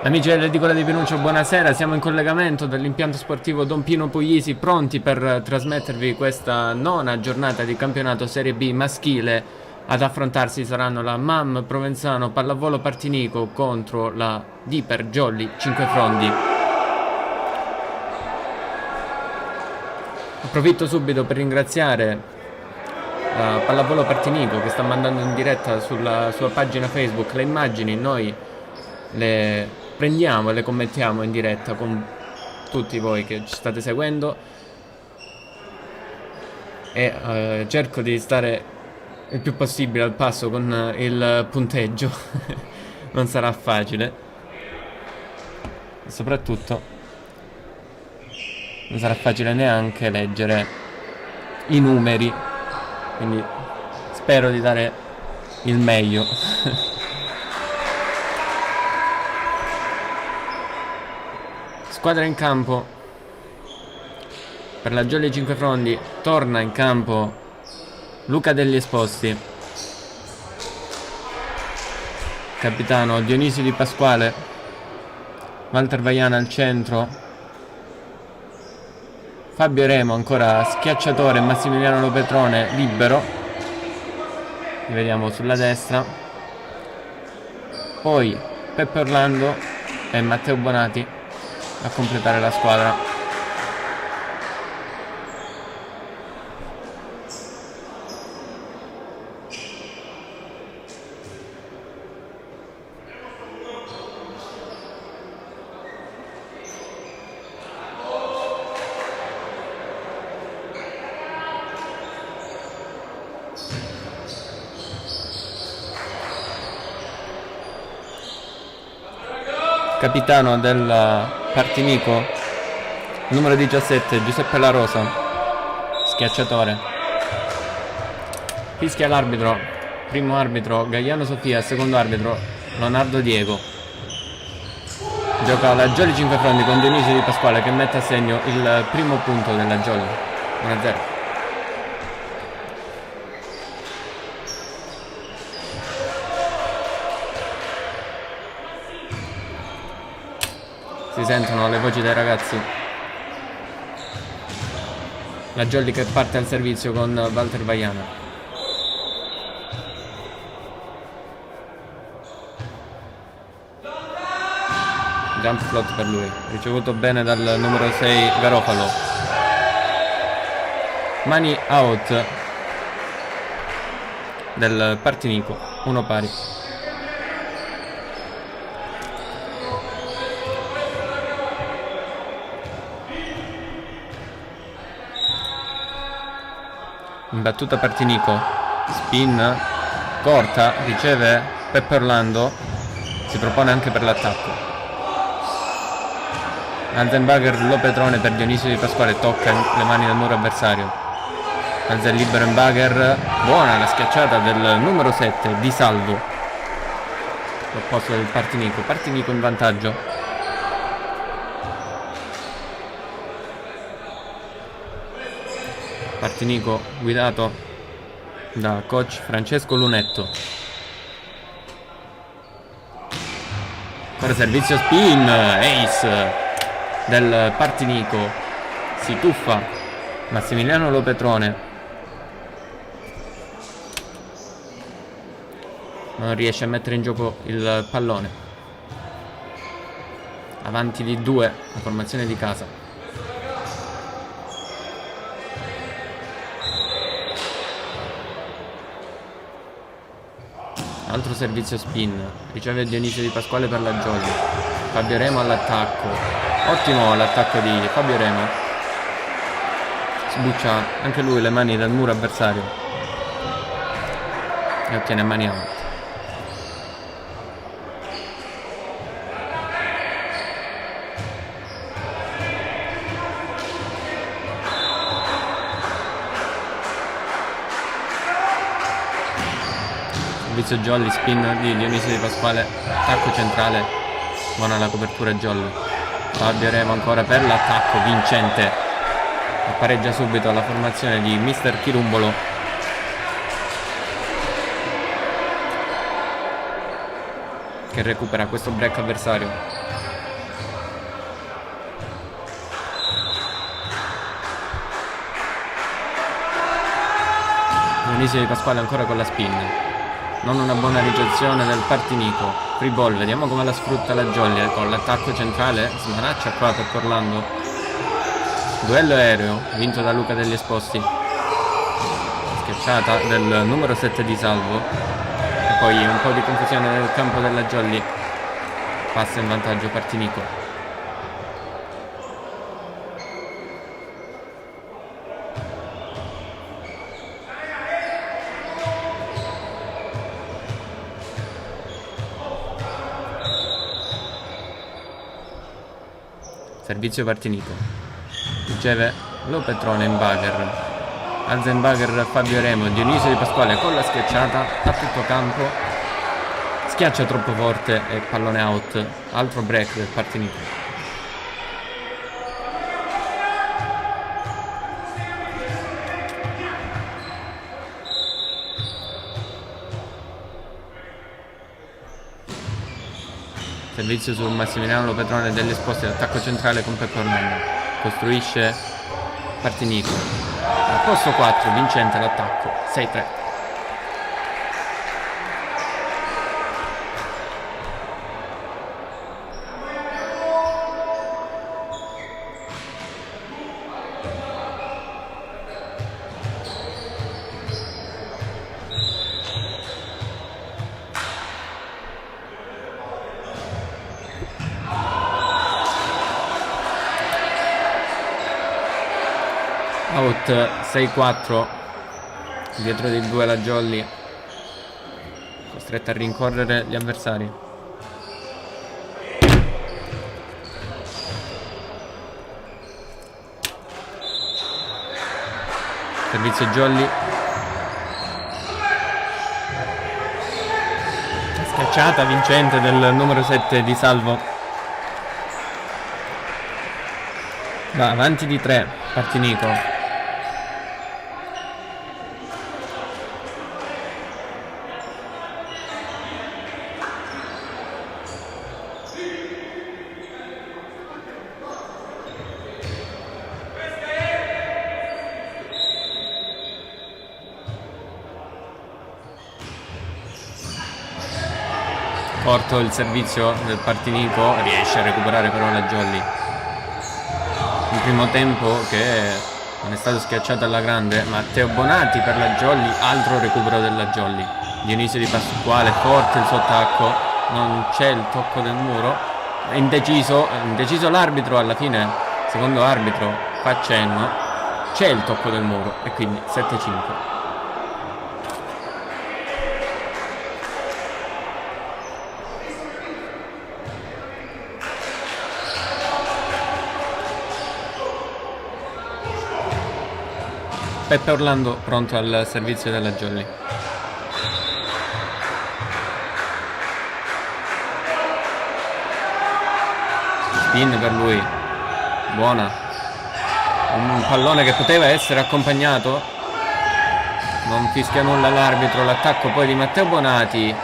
Amici dell'edicola di Pinuccio, buonasera, siamo in collegamento dall'impianto sportivo Don Pino Puglisi, pronti per trasmettervi questa nona giornata di campionato Serie B maschile. Ad affrontarsi saranno la MAM Provenzano Pallavolo Partinico contro la Diper Jolly Cinquefrondi. Approfitto subito per ringraziare Pallavolo Partinico che sta mandando in diretta sulla sua pagina Facebook le immagini. Noi le prendiamo e le commentiamo in diretta con tutti voi che ci state seguendo e cerco di stare il più possibile al passo con il punteggio. Non sarà facile e soprattutto non sarà facile neanche leggere i numeri, quindi spero di dare il meglio. Squadra in campo per la Jolly Cinquefrondi. Torna in campo Luca Degli Esposti, capitano Dionisio Di Pasquale, Walter Vaiana al centro, Fabio Remo ancora schiacciatore, Massimiliano Lopetrone libero, li vediamo sulla destra, poi Peppe Orlando e Matteo Bonati a completare la squadra. Capitano del Partinico, numero 17, Giuseppe La Rosa, schiacciatore. Fischia l'arbitro, primo arbitro Gagliano Sofia, secondo arbitro Leonardo Diego. Gioca la Jolly Cinquefrondi con Dionisio Di Pasquale che mette a segno il primo punto della Jolly, 1-0. Si sentono le voci dei ragazzi. La Jolly che parte al servizio con Walter Vaiana. Jump flot per lui, ricevuto bene dal numero 6 Garofalo. Mani out del Partinico, 1 pari. In battuta Partinico, spin corta, riceve Peppe Orlando, si propone anche per l'attacco. Alzenbacher Lopetrone per Dionisio Di Pasquale, tocca le mani del muro avversario. Alza il libero Bagher, buona la schiacciata del numero 7 Di Salvo al posto del Partinico. Partinico in vantaggio. Partinico guidato da coach Francesco Lunetto. Ora servizio spin, ace del Partinico, si tuffa Massimiliano Lopetrone, non riesce a mettere in gioco il pallone. Avanti di 2 la formazione di casa. Altro servizio spin, riceve Dionisio Di Pasquale per la Jolly. Fabio Remo all'attacco, ottimo l'attacco di Fabio Remo, sbuccia anche lui le mani dal muro avversario e ottiene mani out. Servizio Jolly, spin di Dionisio Di Pasquale, attacco centrale, buona la copertura Jolly. Fabio Remo ancora per l'attacco vincente, appareggia subito la formazione di Mister Chirumbolo. che recupera questo break avversario. Dionisio Di Pasquale ancora con la spin, non una buona ricezione del Partinico. Free ball, vediamo come la sfrutta la Jolly con l'attacco centrale, smanaccia qua per Orlando. Duello aereo vinto da Luca degli Esposti, schiacciata del numero 7 di Salvo e poi un po' di confusione nel campo della Jolly, passa in vantaggio Partinico. Servizio Partinico, riceve Lopetrone in Bagher, Alzenbagher Fabio Remo, Dionisio Di Pasquale con la schiacciata a tutto campo, schiaccia troppo forte e pallone out, altro break del Partinico. Servizio su Massimiliano Lopetrone degli Esposti, l'attacco centrale con Peppe Orlando, costruisce Partinico, al posto 4 vincente l'attacco, 6-3. Out 6-4, dietro di 2 la Jolly, costretta a rincorrere gli avversari. Servizio Jolly, schiacciata vincente del numero 7 di Salvo, va avanti di 3 Partinico. Corto il servizio del Partinico, riesce a recuperare però la Jolly. Il primo tempo che non è stato schiacciato alla grande. Matteo Bonati per la Jolly, altro recupero della Jolly. Dionisio Di Pasquale, forte il suo attacco, non c'è il tocco del muro, è indeciso l'arbitro alla fine, secondo arbitro fa cenno, c'è il tocco del muro e quindi 7-5. Peppe Orlando pronto al servizio della Jolly. Spin per lui, buona, un pallone che poteva essere accompagnato, non fischia nulla l'arbitro. L'attacco poi di Matteo Bonati,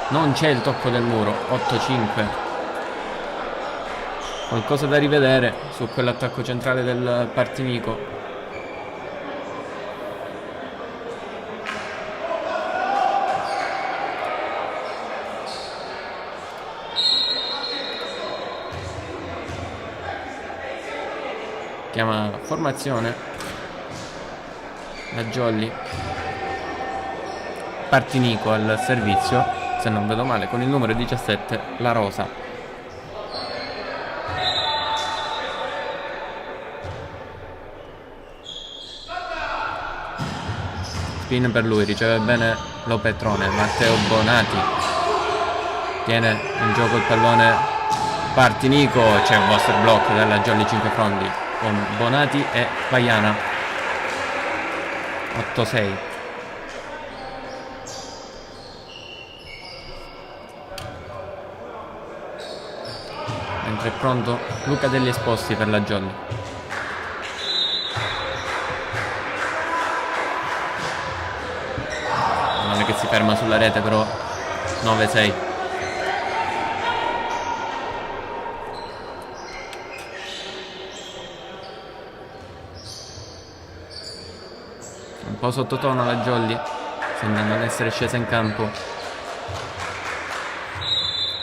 non c'è il tocco del muro, 8-5. Qualcosa da rivedere su quell'attacco centrale del Partinico. Chiama formazione la Jolly, Partinico al servizio, se non vedo male, con il numero 17 la Rosa. Spin per lui, riceve bene Lopetrone, Matteo Bonati tiene in gioco il pallone Partinico, c'è un buster block della Jolly 5 frondi con Bonati e Paiana. 8-6. Mentre è pronto Luca degli Esposti per la Jolly. Non è che si ferma sulla rete, però 9-6. po' sottotono la Jolly, sembra non essere scesa in campo.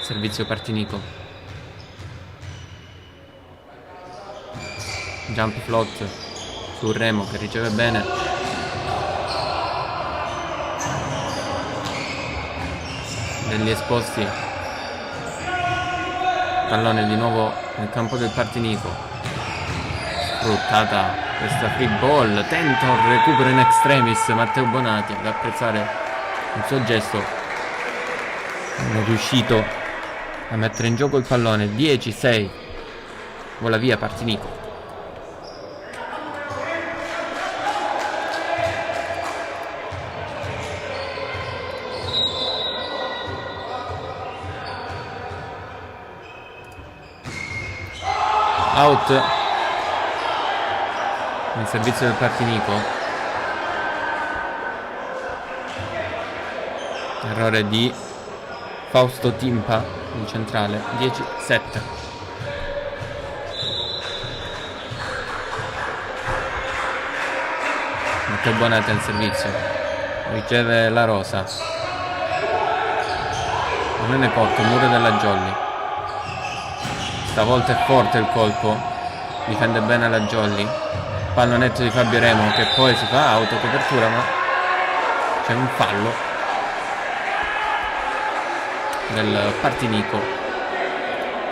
Servizio Partinico. Jump float su Remo che riceve bene. Degli esposti. Pallone di nuovo nel campo del Partinico. Sfruttata questa free ball. Tenta un recupero in extremis Matteo Bonati ad apprezzare il suo gesto. Non è riuscito a mettere in gioco il pallone. 10-6. Vola via Partinico. Out nel servizio del Partinico. Errore di Fausto Timpa in centrale. 10-7. Matteo Bonati al servizio, riceve la Rosa. Non è corto, muro della Jolly. Stavolta è forte il colpo, difende bene la Jolly. Pallonetto di Fabio Remo che poi si fa autocopertura, ma c'è un fallo del Partinico.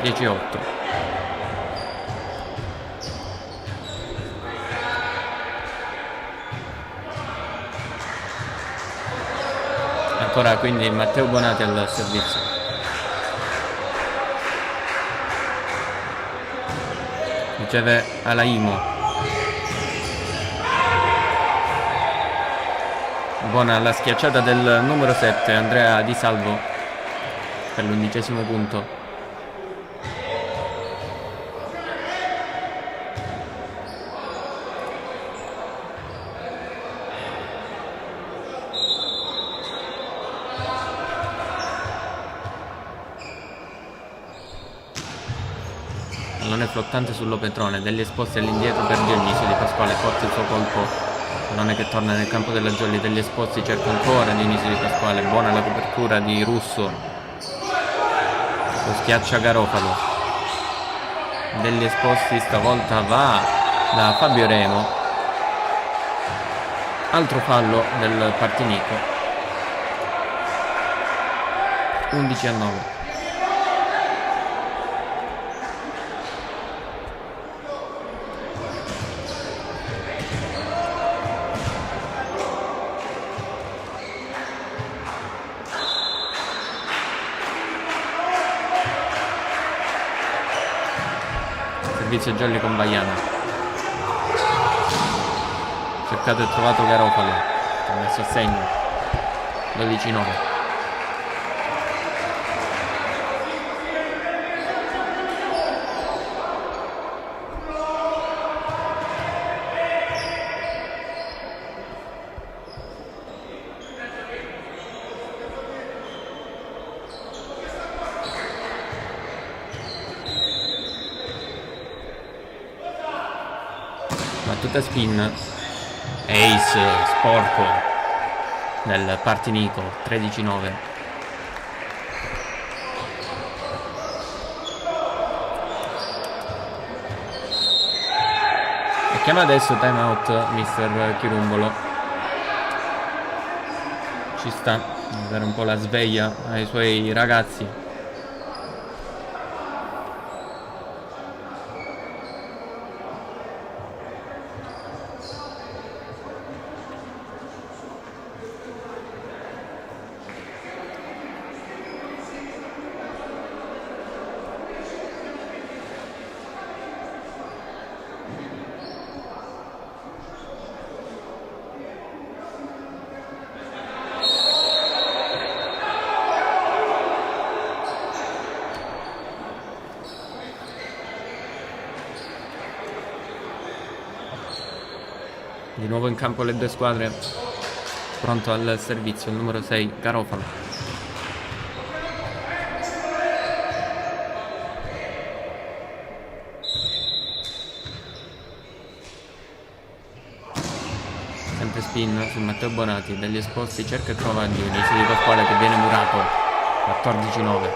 10-8. Ancora quindi Matteo Bonati al servizio. Riceve Alaimo. Buona la schiacciata del numero 7 Andrea Di Salvo per l'11° punto. Pallone flottante sull'Opetrone, degli esposti all'indietro per Dionisio Di Pasquale, forte il suo colpo. Pallone che torna nel campo della Jolly, degli esposti cerca ancora Dionisio Di Pasquale, buona la copertura di Russo. Lo schiaccia Garofalo. Degli esposti stavolta va da Fabio Remo. Altro fallo del Partinico. 11-9. Servizio Jolly con Baiana. Cercato e trovato Garofalo che ha messo a segno. 12-9. Battuta spin, ace sporco del Partinico. 13-9. E chiama adesso time out mister Chirumbolo. Ci sta a dare un po' la sveglia ai suoi ragazzi. Di nuovo in campo le due squadre, pronto al servizio il numero 6 Garofalo. Sempre sempre spin su Matteo Bonati, dagli esposti cerca e trova Dionisio Di Pasquale che viene murato. 14-9.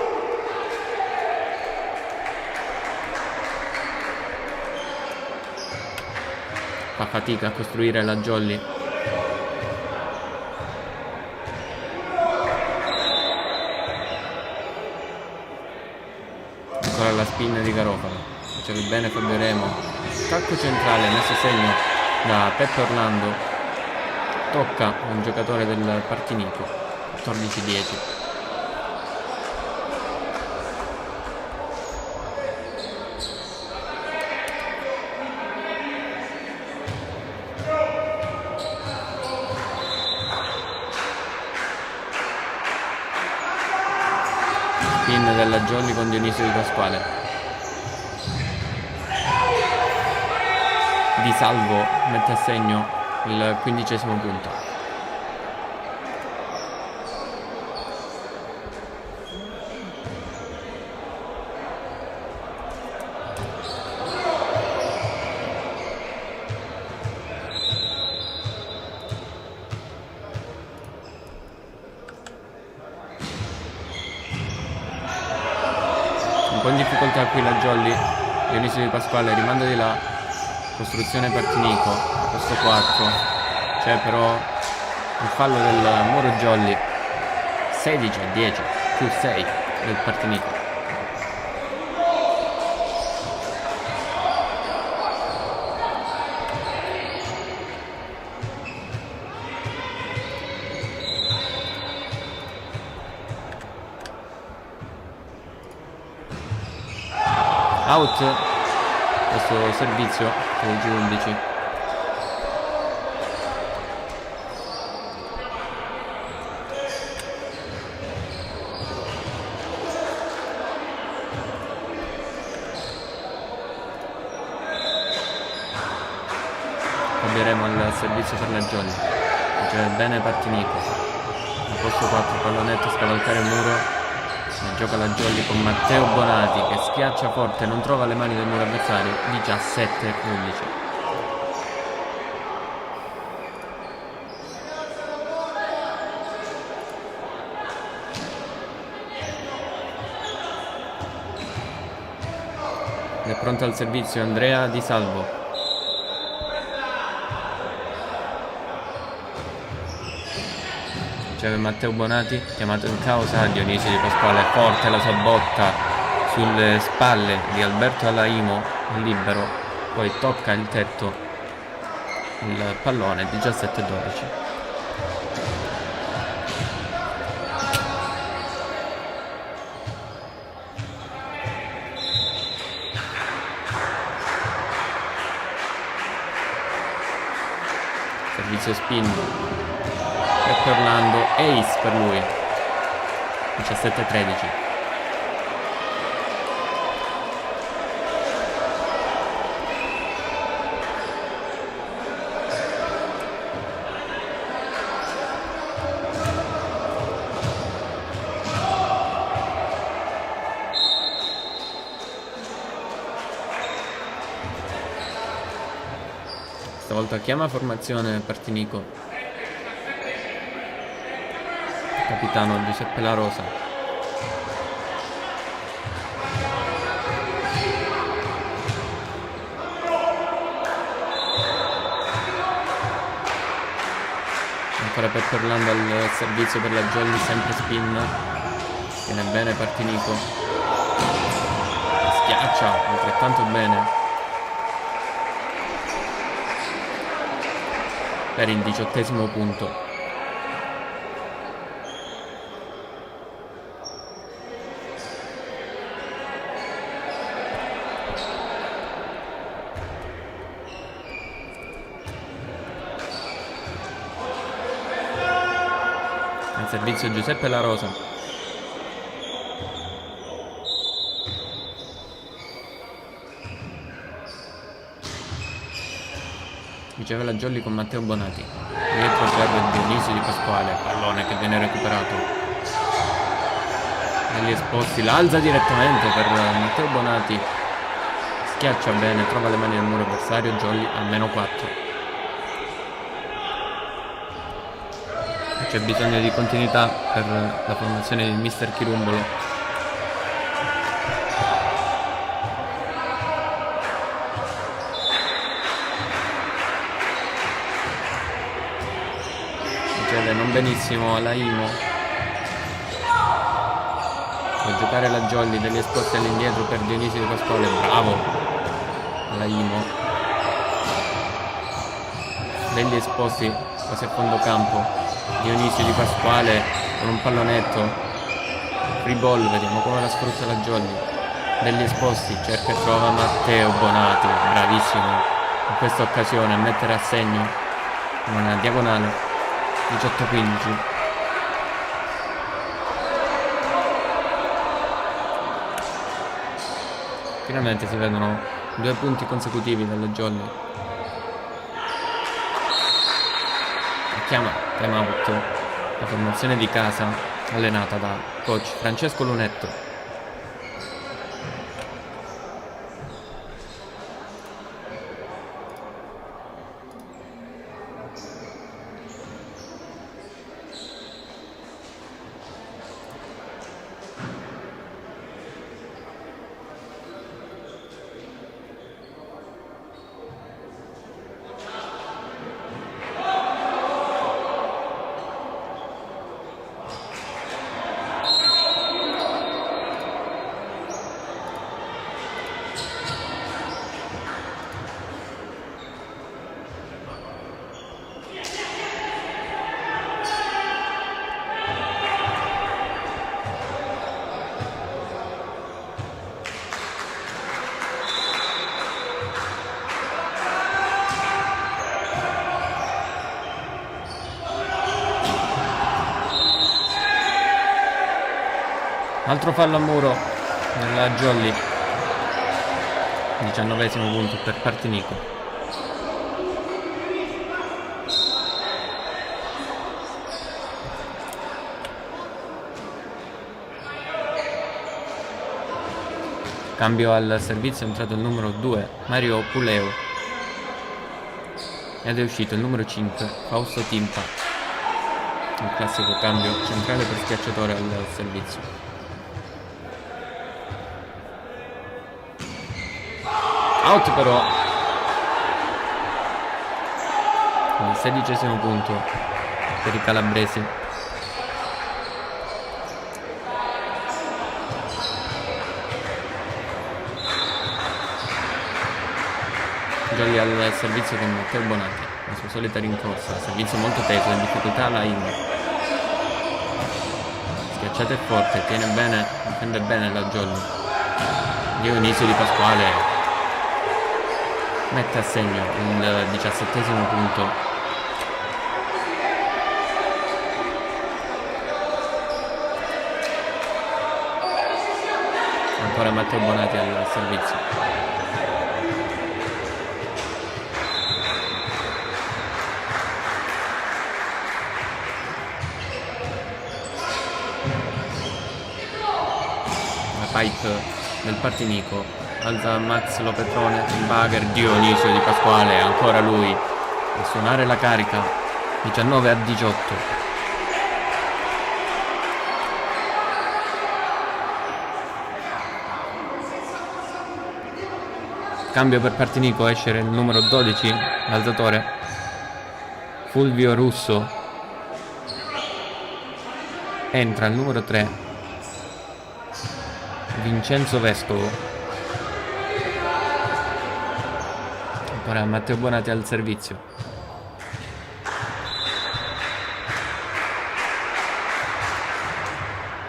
Fa fatica a costruire la Jolly. Ancora la spin di Garofalo, riceve bene Fabio Remo, calcio centrale messo a segno da Peppe Orlando, tocca un giocatore del Partinico. 14-10. Spin della Jolly con Dionisio Di Pasquale. Di Salvo mette a segno il 15° punto. Un po' in difficoltà qui la Jolly. Dionisio Di Pasquale rimanda di là. Costruzione Partinico, posto 4. C'è però il fallo del muro Jolly. 16-10 più 6 del Partinico. Out questo servizio per il G11. Cambieremo il servizio per la Jolly. C'è bene Partinico. Al posto 4 pallonetto, scavalcare il muro. Gioca la Jolly con Matteo Bonati che schiaccia forte, non trova le mani del muro avversario. 17-11. È pronto al servizio Andrea Di Salvo. Riceve Matteo Bonati, chiamato in causa Dionisio Di Pasquale, forte la sua botta sulle spalle di Alberto Alaimo, libero, poi tocca il tetto il pallone. 17-12. Servizio spin. Peppe Orlando, ace per lui. 17-13. Stavolta chiama formazione Partinico. Capitano Giuseppe La Rosa. Ancora Peppe Orlando al servizio per la Jolly, sempre spin. Viene bene Partinico. Schiaccia altrettanto bene per il 18° punto. Servizio Giuseppe La Rosa. Riceve la Jolly con Matteo Bonati. Dietro serve Dionisio Di Pasquale. Pallone che viene recuperato. Negli esposti l'alza direttamente per Matteo Bonati. Schiaccia bene, trova le mani nel muro avversario. Jolly a -4. c'è bisogno di continuità per la formazione di mister Chirumbolo. Succede non benissimo alla Imo. Può giocare la Jolly, degli esposti all'indietro per Dionisio Di Pasquale, bravo alla Imo. Degli esposti quasi a fondo campo. Dionisio Di Pasquale con un pallonetto, free ball, vediamo come la sfrutta la Jolly. Degli esposti, cerca e trova Matteo Bonati, bravissimo in questa occasione a mettere a segno una diagonale. 18-15. Finalmente si vedono 2 punti consecutivi dalla Jolly. Chiama time out la formazione di casa allenata da coach Francesco Lunetto. Altro fallo a muro nella Jolly. 19esimo punto per Partinico. Cambio al servizio, è entrato il numero 2 Mario Puleo ed è uscito il numero 5 Fausto Timpa. Il classico cambio centrale per schiacciatore al servizio. Out però. Il 16esimo punto per i calabresi. Jolly al servizio con Matteo Bonati, la sua solita rincorsa, servizio molto teso, in difficoltà la Imo. Schiacciata e forte, tiene bene, difende bene la Jolly. Dionisio Di Pasquale mette a segno il 17esimo punto. Ancora Matteo Bonati al servizio. La pipe del Partinico. Alza Max Lopetrone, il bagger Dionisio Di Pasquale, ancora lui a suonare la carica. 19-18. Cambio per Partinico, esce il numero 12, l'alzatore Fulvio Russo. Entra il numero 3 Vincenzo Vescovo. Ora Matteo Bonati al servizio.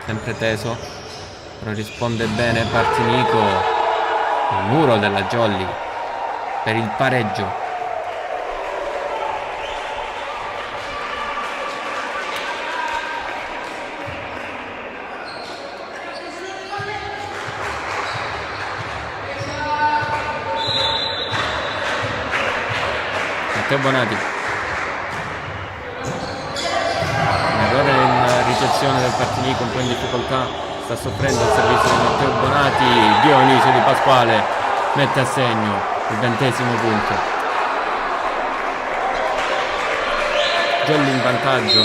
Sempre teso, però risponde bene Partinico. Il muro della Jolly per il pareggio. Matteo Bonati, un errore in ricezione del Partinico, un po' in difficoltà, sta soffrendo il servizio di Matteo Bonati. Dionisio Di Pasquale mette a segno il 20esimo punto. Jolly in vantaggio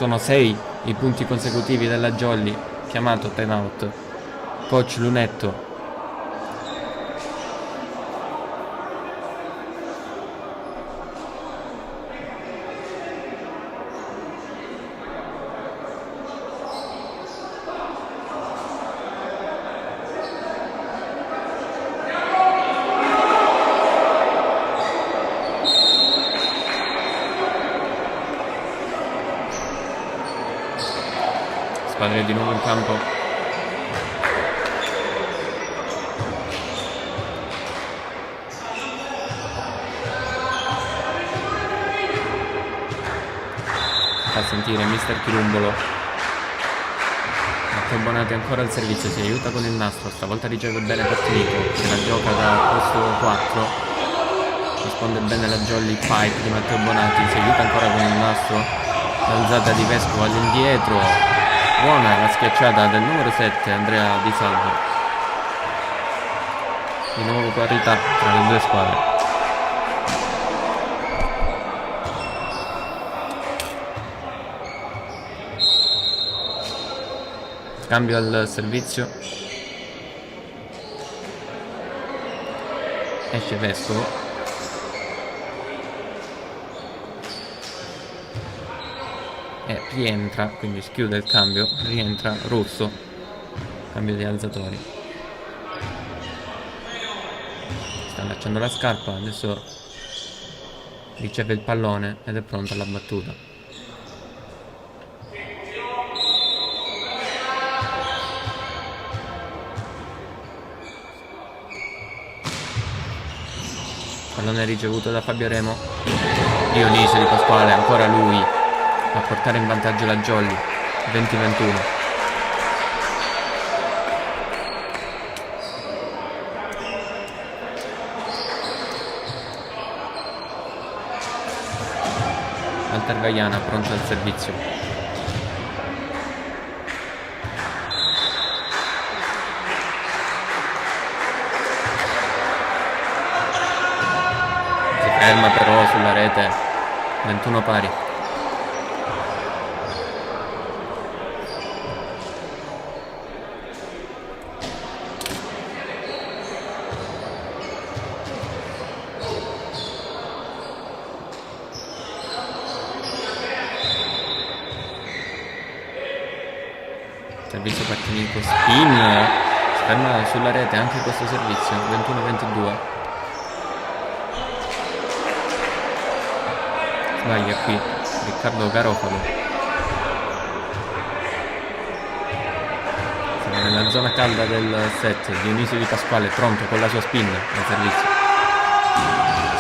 Sono 6 i punti consecutivi della Jolly. Chiamato time out. Coach Lunetto. Squadre di nuovo in campo. Fa sentire mister Chirumbolo. Matteo Bonati ancora al servizio, si aiuta con il nastro, stavolta riceve bene Partinico, che la gioca da posto 4. Risponde bene la Jolly Pipe di Matteo Bonati, si aiuta ancora con il nastro. L'alzata di Vescovo all'indietro. Buona la schiacciata del numero 7 Andrea Di Salvo. Di nuovo parità tra le due squadre. Cambio al servizio. Esce Vescovo. E rientra, quindi schiude il cambio, rientra Russo, cambio di alzatori. Sta allacciando la scarpa, adesso riceve il pallone ed è pronto alla battuta. Pallone ricevuto da Fabio Remo. Dionisio Di Pasquale, ancora lui a portare in vantaggio la Jolly. 20-21. Walter Vaiana pronto al servizio. Si ferma però sulla rete. 21 pari. Servizio Partinico, spin, si ferma sulla rete anche questo servizio. 21-22. Sbaglia qui Riccardo Garofalo. Siamo nella zona calda del set. Dionisio Di Pasquale pronto con la sua spin al servizio.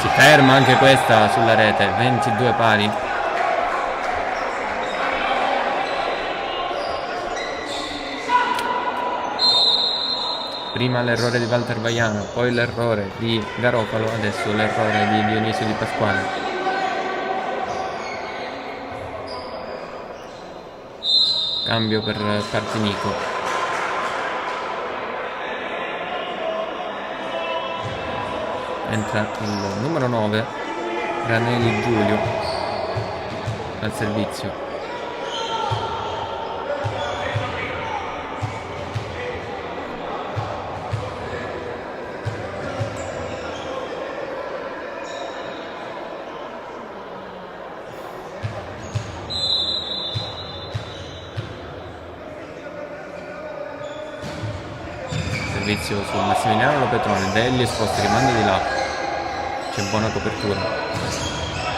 Si ferma anche questa sulla rete. 22 pari. Prima l'errore di Walter Vaiana, poi l'errore di Garofalo, adesso l'errore di Dionisio Di Pasquale. Cambio per Partinico. Entra il numero 9, Ranelli Giulio, al servizio. Servizio su Massimiliano Lopetrone, Delli esposti, rimando di là, c'è buona copertura,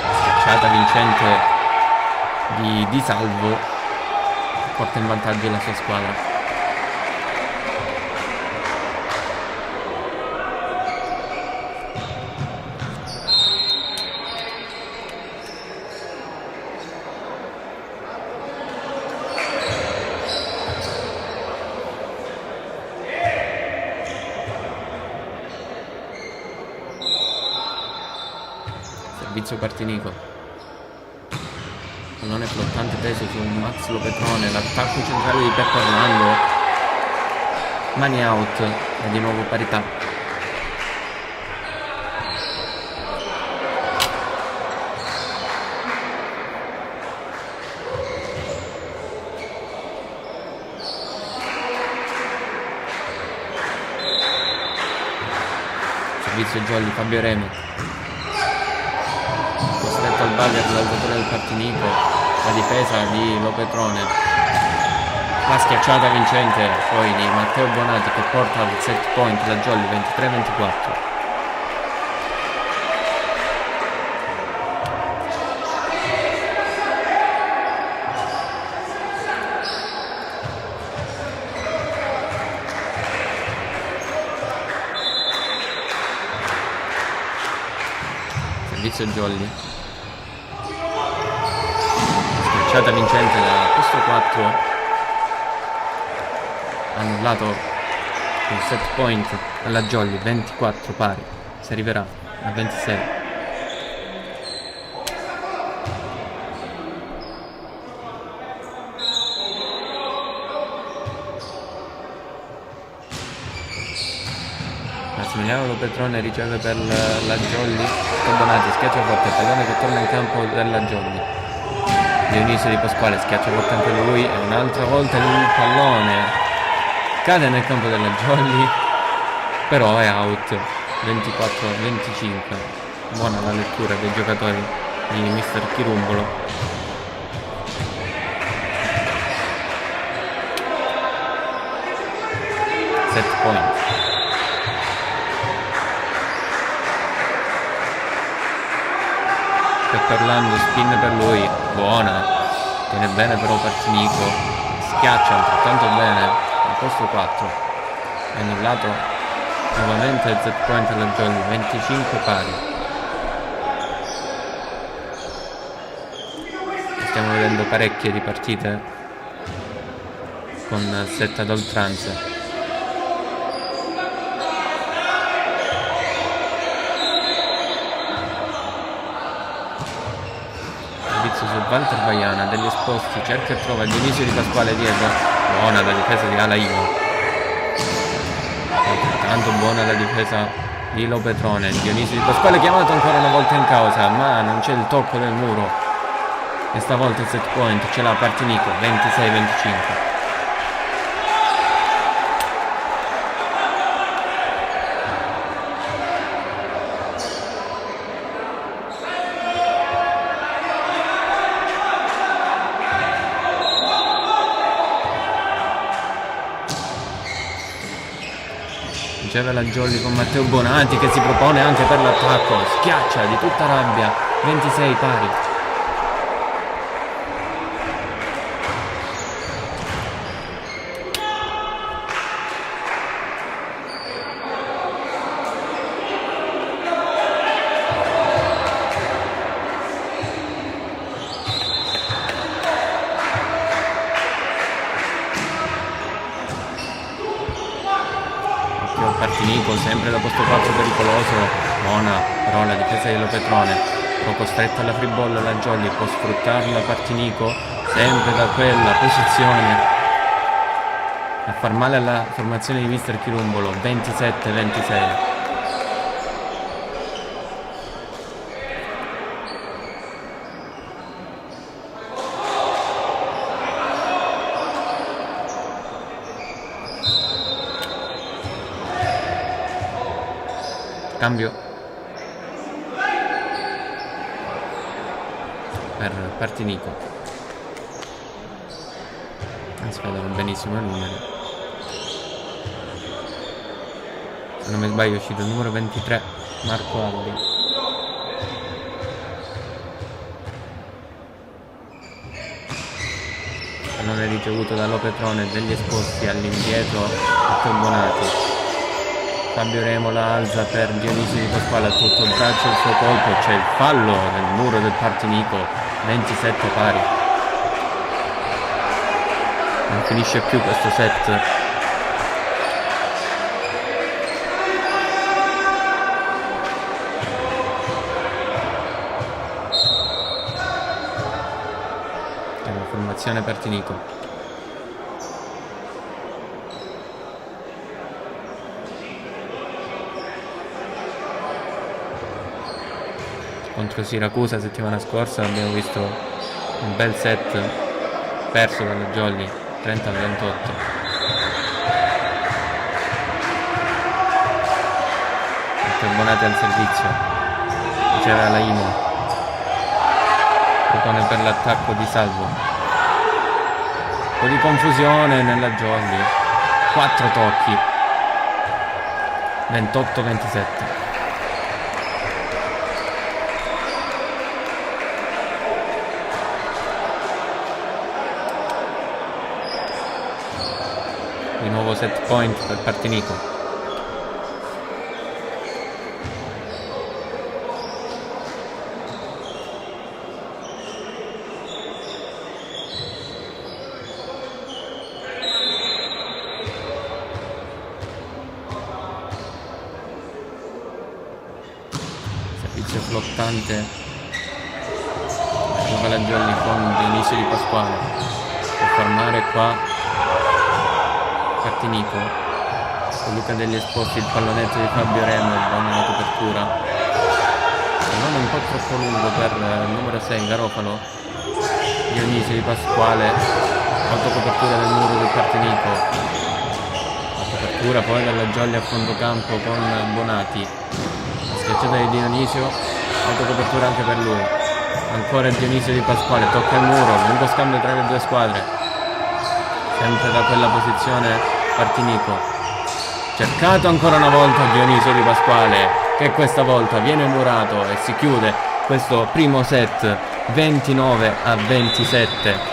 schiacciata vincente di Salvo, porta in vantaggio la sua squadra. Servizio Partinico, pallone flottante teso su Max Lopetrone, l'attacco centrale di Peppo Orlando, mani out e di nuovo parità. servizio Jolly, Fabio Remo costretto al bugger l'alzatore del Partinico, la difesa di Lopetrone, la schiacciata vincente poi di Matteo Bonati che porta al set point la Jolly 23-24. Servizio Jolly, schiacciata vincente da posto 4, annullato il set point alla Jolly, 24 pari, si arriverà a 26. Massimiliano Lopetrone riceve per la Jolly, Bonati schiaccia forte, pallone che torna in campo della Jolly, Dionisio Di Pasquale schiaccia forte anche lui e un'altra volta il pallone cade nel campo della Jolly, però è out, 24-25. Buona la lettura dei giocatori di Mister Chirumbolo. Set point. Pepperland, spin per lui, buona, tiene bene però Partinico, schiaccia altrettanto bene al posto 4, è annullato nuovamente il set point alla Jolly, 25 pari. Stiamo vedendo parecchie di partite con set ad oltranza. Su Walter Baiana, degli esposti, cerca e trova Dionisio Di Pasquale dietro, buona la difesa di Alaino, altrettanto buona la difesa di Lopetrone, Dionisio Di Pasquale chiamato ancora una volta in causa, ma non c'è il tocco del muro e stavolta il set point ce l'ha Partinico, 26-25. Riceve la Jolly con Matteo Bonati che si propone anche per l'attacco, schiaccia di tutta rabbia, 26 pari. Partinico sempre da posto 4 pericoloso, buona però la difesa di Lopetrone, però costretta alla free ball la Jolly, può sfruttarla Partinico sempre da quella posizione a far male alla formazione di Mister Chirumbolo, 27-26. Cambio per Partinico, si vedono benissimo i numeri, se non mi sbaglio è uscito il numero 23 Marco Aldi. Pallone ricevuto da Lopetrone, degli esposti all'indietro Matteo Bonati, Fabio Remo la alza per Dionisio Di Pasquale, a tutto il braccio il suo colpo, c'è il fallo nel muro del Partinico, 27 pari. Non finisce più questo set. È una formazione Partinico. Contro Siracusa settimana scorsa abbiamo visto un bel set perso dalla Jolly, 30-28. volte Bonati al servizio, c'era la Imo, propone per l'attacco di Salvo, un po' di confusione nella Jolly, 4 tocchi, 28-27. Di nuovo set point per Partinico. Servizio flottante. Gioca la Jolly con Dionisio Di Pasquale. Per fermare qua Partinico, con Luca degli Esposti, il pallonetto di Fabio Remo, buona copertura, non un po' troppo lungo per il numero 6 Garofalo, Dionisio Di Pasquale, autocopertura del muro di Partinico, la copertura poi dalla Jolly a fondo campo con Bonati, la schiacciata di Dionisio, autocopertura anche per lui, ancora Dionisio Di Pasquale, tocca il muro, lungo scambio tra le due squadre. Sempre da quella posizione Partinico, cercato ancora una volta Dionisio Di Pasquale, che questa volta viene murato e si chiude questo primo set 29-27.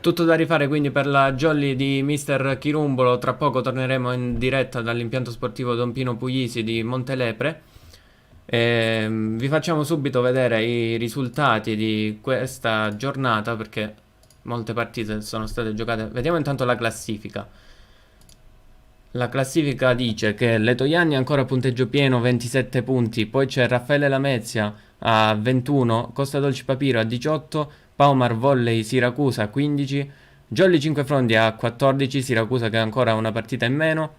Tutto da rifare quindi per la Jolly di Mister Chirumbolo. Tra poco torneremo in diretta dall'impianto sportivo Don Pino Puglisi di Montelepre. Vi facciamo subito vedere i risultati di questa giornata, perché molte partite sono state giocate. Vediamo intanto la classifica. La classifica dice che Letojanni ancora a punteggio pieno, 27 punti, poi c'è Raffaele Lamezia a 21, Costa Dolci Papiro a 18, Paumar Volley Siracusa 15, Jolly Cinquefrondi a 14, Siracusa che ha ancora una partita in meno,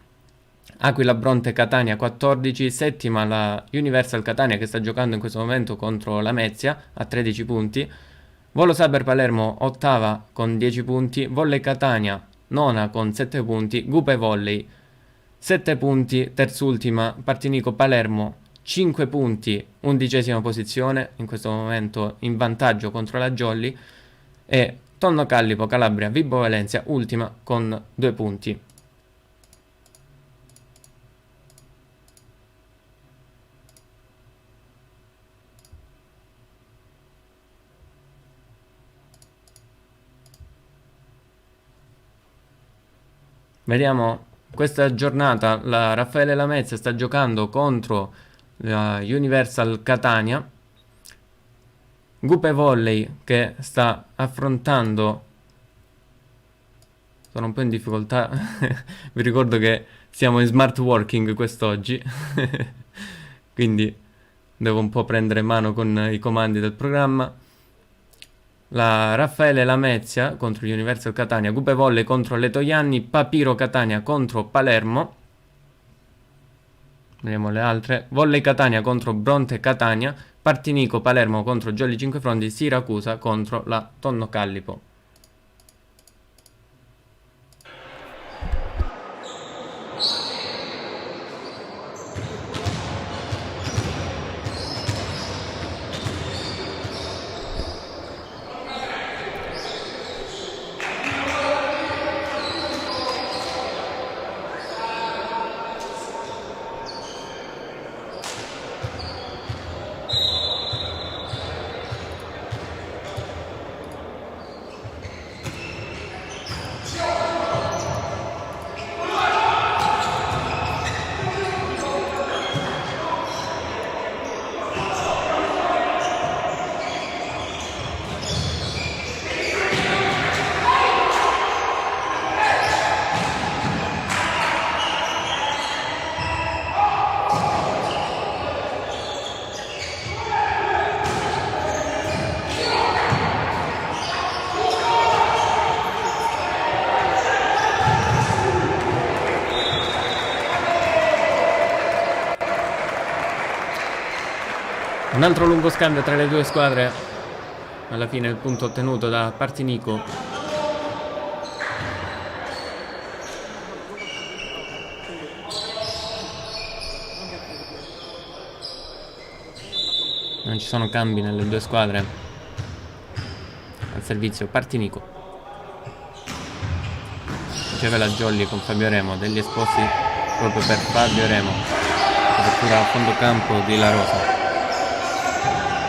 Aquila Bronte Catania 14, settima la Universal Catania che sta giocando in questo momento contro Lamezia a 13 punti, Volo Saber Palermo ottava con 10 punti, Volley Catania nona con 7 punti, Gupe Volley 7 punti, terzultima Partinico Palermo 5 punti, 11ª posizione, in questo momento in vantaggio contro la Jolly, e Tonno Callipo Calabria Vibo Valencia ultima con 2 punti. Vediamo questa giornata, la Raffaele Lamezia sta giocando contro la Universal Catania, Gupe Volley che sta affrontando, sono un po' in difficoltà, vi ricordo che siamo in smart working quest'oggi, quindi devo un po' prendere mano con i comandi del programma. La Raffaele Lamezia contro Universal Catania, Gupe Volley contro Letojanni, Papiro Catania contro Palermo. Vediamo le altre. Volley Catania contro Bronte Catania, Partinico Palermo contro Jolly Cinquefrondi, Siracusa contro la Tonno Callipo. Un altro lungo scambio tra le due squadre, alla fine il punto ottenuto da Partinico. Non ci sono cambi nelle due squadre. Al servizio Partinico. Riceve la Jolly con Fabio Remo, degli esposti proprio per Fabio Remo. Copertura a fondo campo di La Rosa.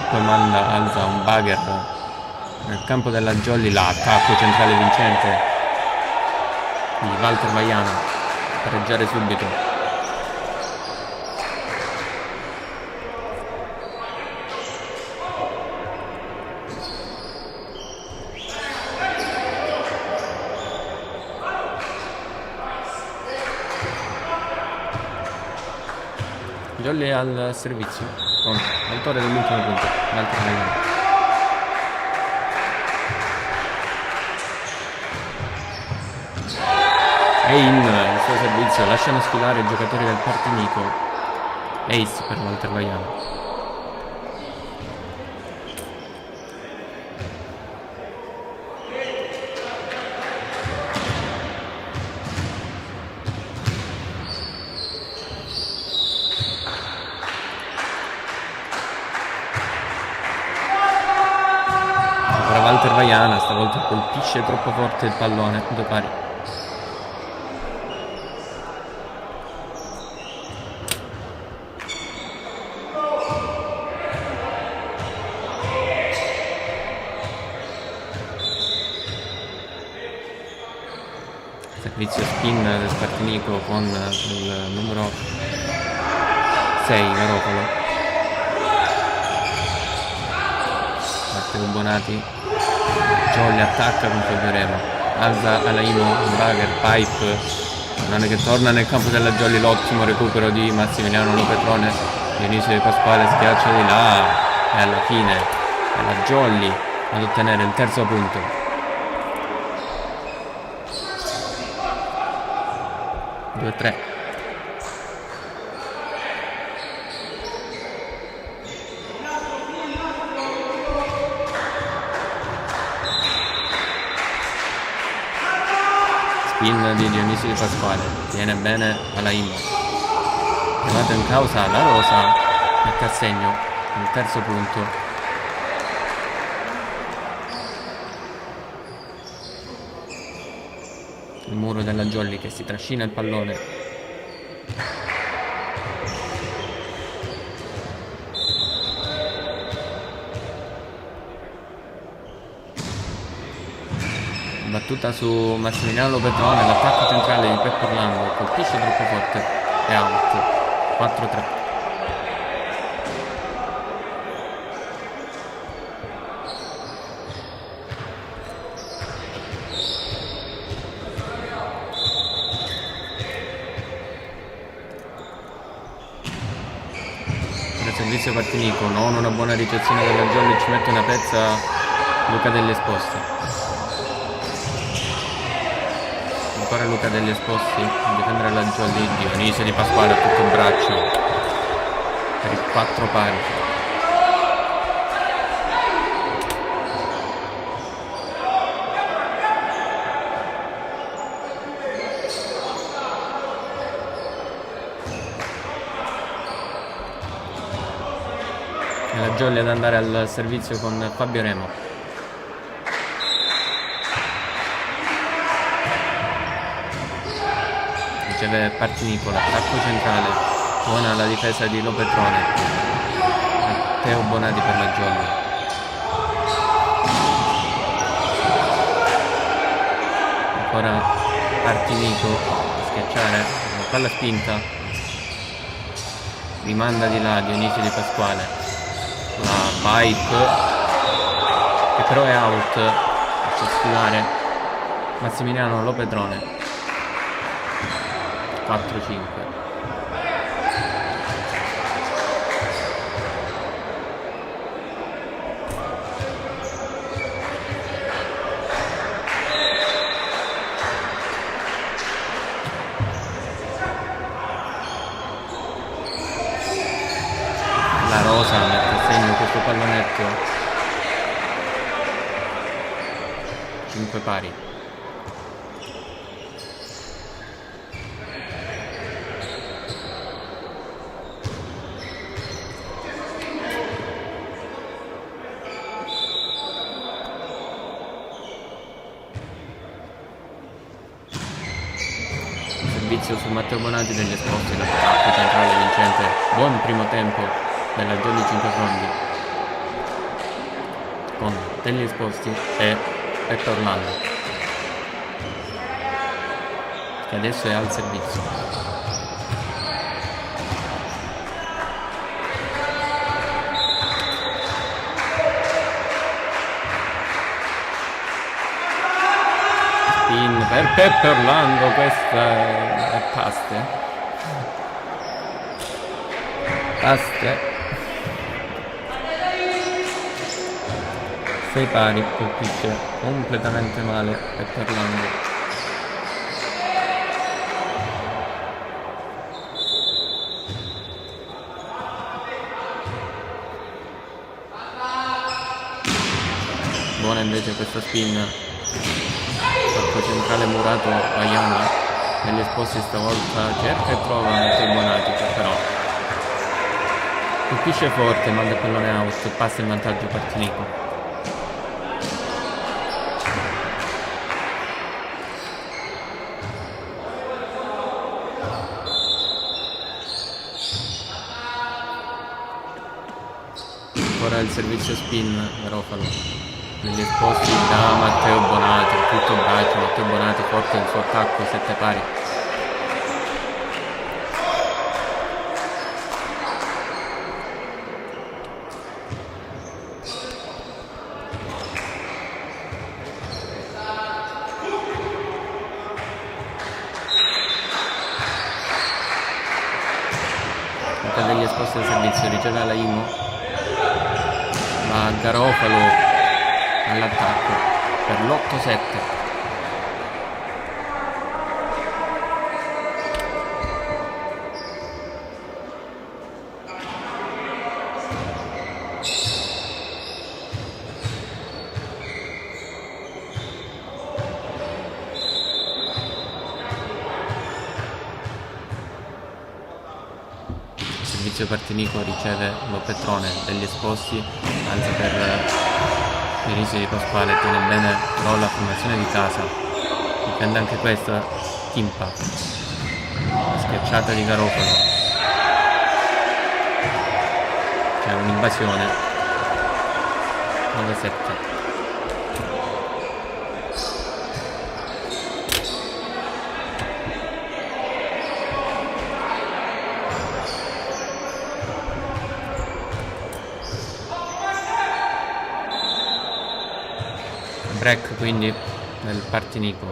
Poi alza un bugger nel campo della Jolly, l'attacco centrale vincente di Walter Vaiana per pareggiare subito. Jolly al servizio con l'autore dell'ultimo punto, Walter Vaiana. E in il suo servizio lasciano sfilare i giocatori del Partinico. Ace per Walter Vaiana. Ora Walter Vaiana stavolta colpisce troppo forte il pallone, due pari. Servizio spin del Partinico con il numero 6 Garofalo. Matteo Bonati. Jolly attacca con Fabio Remo. Alza Alaimo, Bagger, Pipe. Non che torna nel campo della Jolly, l'ottimo recupero di Massimiliano Lopetrone. Dionisio Di Pasquale schiaccia di là e alla fine è la Jolly ad ottenere il terzo punto. 2-3. Spin di Dionisio Di Pasquale, tiene bene Alaimo. Chiamato in causa La Rosa, mette a segno il terzo punto. Il muro della Jolly che si trascina il pallone. Battuta su Massimiliano Lopetrone, l'attacco centrale di Peppo Orlando colpisce troppo forte e out. 4-3. Servizio Partinico, non una buona ricezione della Jolly, ci mette una pezza Luca degli Esposti. Ancora Luca degli Esposti a difendere la Jolly. Dionisio Di Pasquale a tutto il braccio per il 4 pari. La Jolly ad andare al servizio con Fabio Remo. Riceve Partinico, l'attacco centrale, buona la difesa di Lopetrone. Matteo Bonati per la Jolly. Ancora Partinico a schiacciare, palla spinta, rimanda di là Dionisio Di Pasquale. La Pipe che però è out, lascia sfilare Massimiliano Lopetrone. 4-5. La Rosa mette a segno 8, 5 pari. Servizio su Matteo Bonati degli Esposti, l'attacco centrale vincente, buon primo tempo della Jolly 5 Fondi con degli Esposti e Peppe Orlando, che adesso è al servizio. Spin per Peppe Orlando, questa è paste. 6 pari, colpisce completamente male Peppe Orlando. Buona invece questa spin, tocco centrale murato Ayana, negli Esposti stavolta cerca e trova Matteo Bonati, però colpisce forte, manda il pallone out, passa in vantaggio Partinico. Ora il servizio spin Garofalo, negli Esposti da Matteo Bonati, tutto braccio, Matteo Bonati forte il suo attacco, 7 pari. Degli Esposti al servizio, riceve la Imo, ma Garofalo all'attacco per l'8-7. Partinico riceve lo Petrone degli Esposti, anzi per l'inizio di Pasquale tiene bene però la formazione di casa, difende anche questa Timpa, la schiacciata di Garofalo, c'è un'invasione 9-7. Break quindi nel Partinico,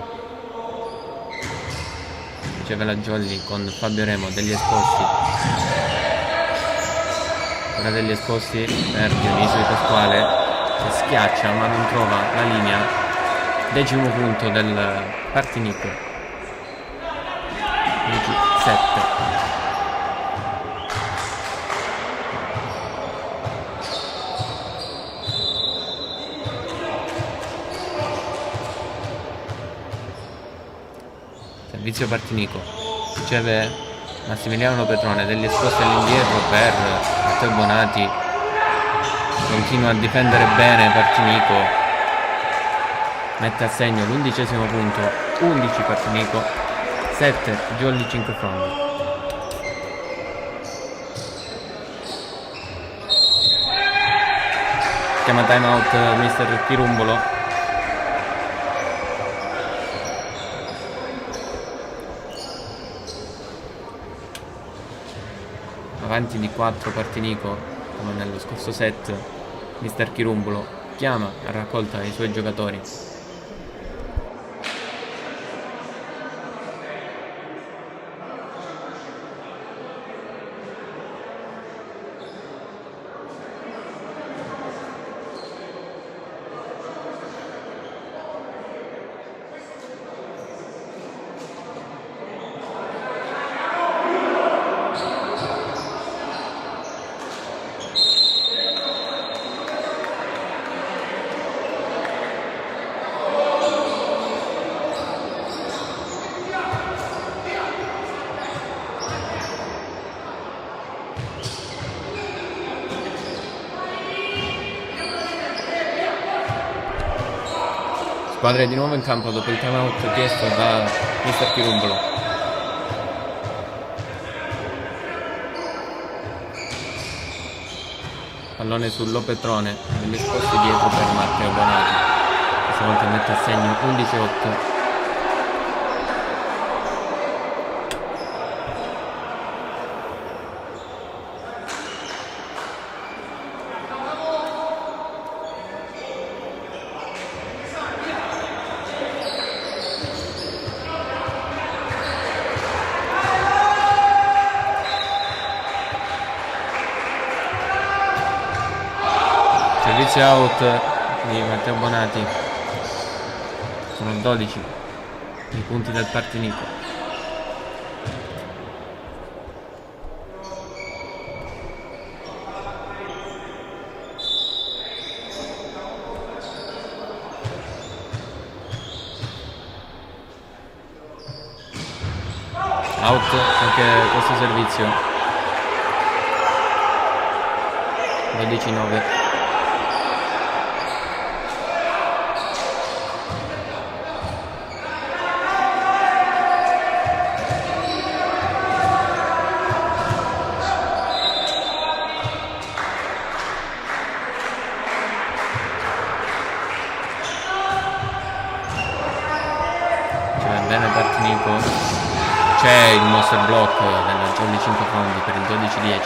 riceve la Jolly con Fabio Remo degli Esposti, ora degli Esposti per Dionisio Di Pasquale che schiaccia ma non trova la linea, 10° punto del Partinico, 10-7. Servizio Partinico, riceve Massimiliano Petrone degli Esposti all'indietro per Matteo Bonati, continua a difendere bene Partinico, mette a segno l'11° punto, 11 Partinico, 7 Jolly 5 Fondi. Chiama time out mister Chirumbolo. Avanti di 4 Partinico come nello scorso set, mister Chirumbolo chiama a raccolta i suoi giocatori. squadra è di nuovo in campo dopo il time out chiesto da mister Chirumbolo. Pallone sul Lopetrone, degli sposti dietro per Matteo Bonati. Questa volta mette a segno 11-8. Servizio out di Matteo Bonati. Sono 12 i punti del Partinico. Out anche questo servizio. 12-9. Bene Partinico, c'è il monster block nella Jolly 5 fondi per il 12-10.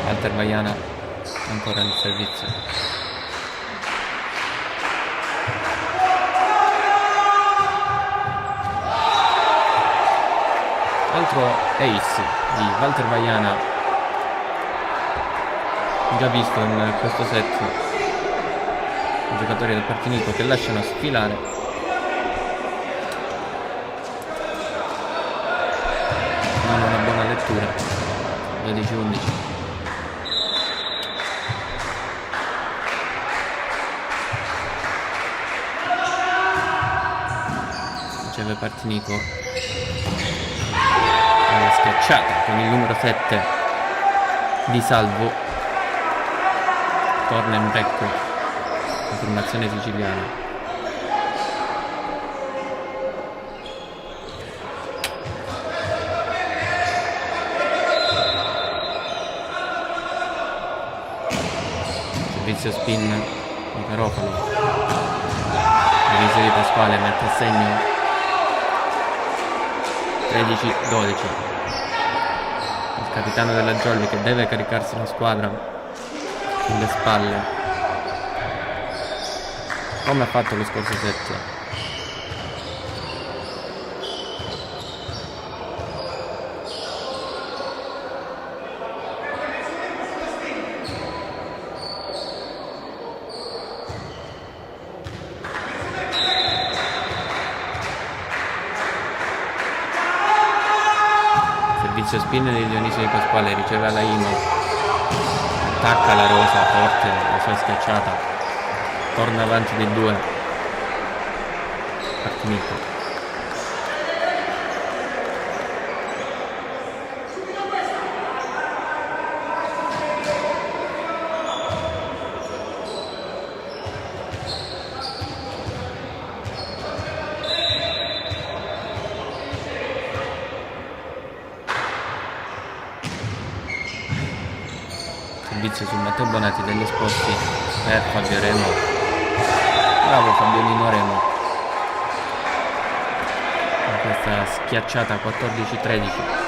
Walter Vaiana ancora in servizio. Altro ace di Walter Vaiana, già visto in questo set, i giocatori del Partinico che lasciano sfilare. Non una buona lettura. 12-11. Riceve Partinico. Una schiacciata con il numero 7 di Salvo. Torna in break la formazione siciliana. Servizio spin di Garofalo. Diviso di Pasquale mette a segno 13-12. Il capitano della Jolly che deve caricarsi la squadra sulle spalle, come ha fatto lo scorso set. Servizio spin di Dionisio Di Pasquale, riceve la Imo, attacca la Rosa forte, la sua schiacciata, torna avanti di 2. Partinico. Servizio su Matteo Bonati degli esposti per Fabio Remo. Bravo Fabiolino Remo. Con questa schiacciata 14-13.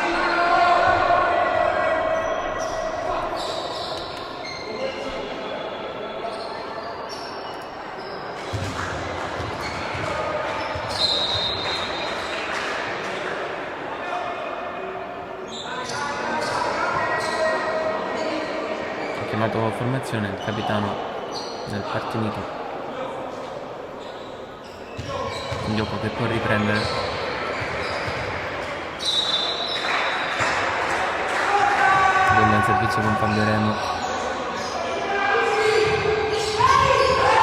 Chiamato formazione il capitano del Partinico, un gioco che può riprendere. Donna in servizio con Fabio Remo,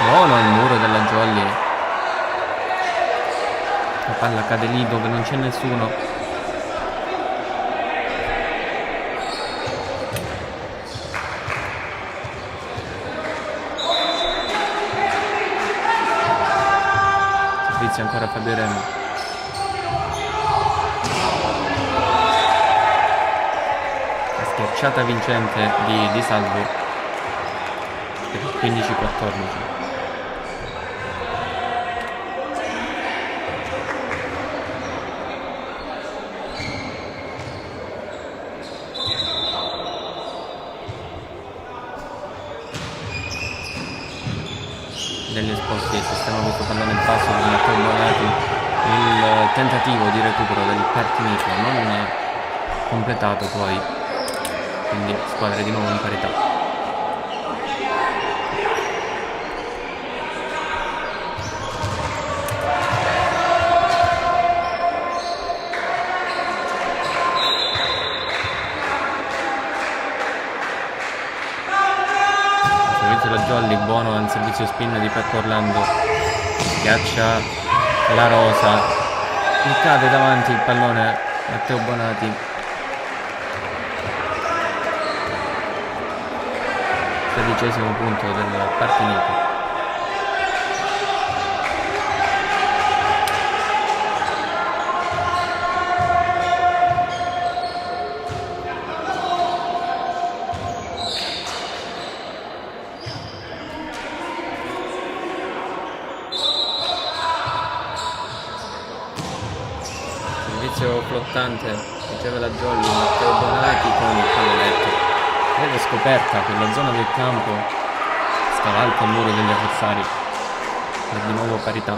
buono il muro della Jolly, La palla cade lì dove non c'è nessuno. Servizio ancora Fabio Remo. La schiacciata vincente di Salvo per il 15-14. Degli Esposti sistema questo pallone basso di Matteo Bonati, il tentativo di recupero del Partinico non completato poi, quindi squadre di nuovo in parità. La Jolly, buono al servizio spin di Peppo Orlando, schiaccia la Rosa, gli cade davanti il pallone Matteo Bonati. Sedicesimo punto del Partinico. Flottante, riceve la Jolly, Matteo Bonati con il pallonetto. Vede scoperta quella zona del campo, scavalca il muro degli avversari e di nuovo parità.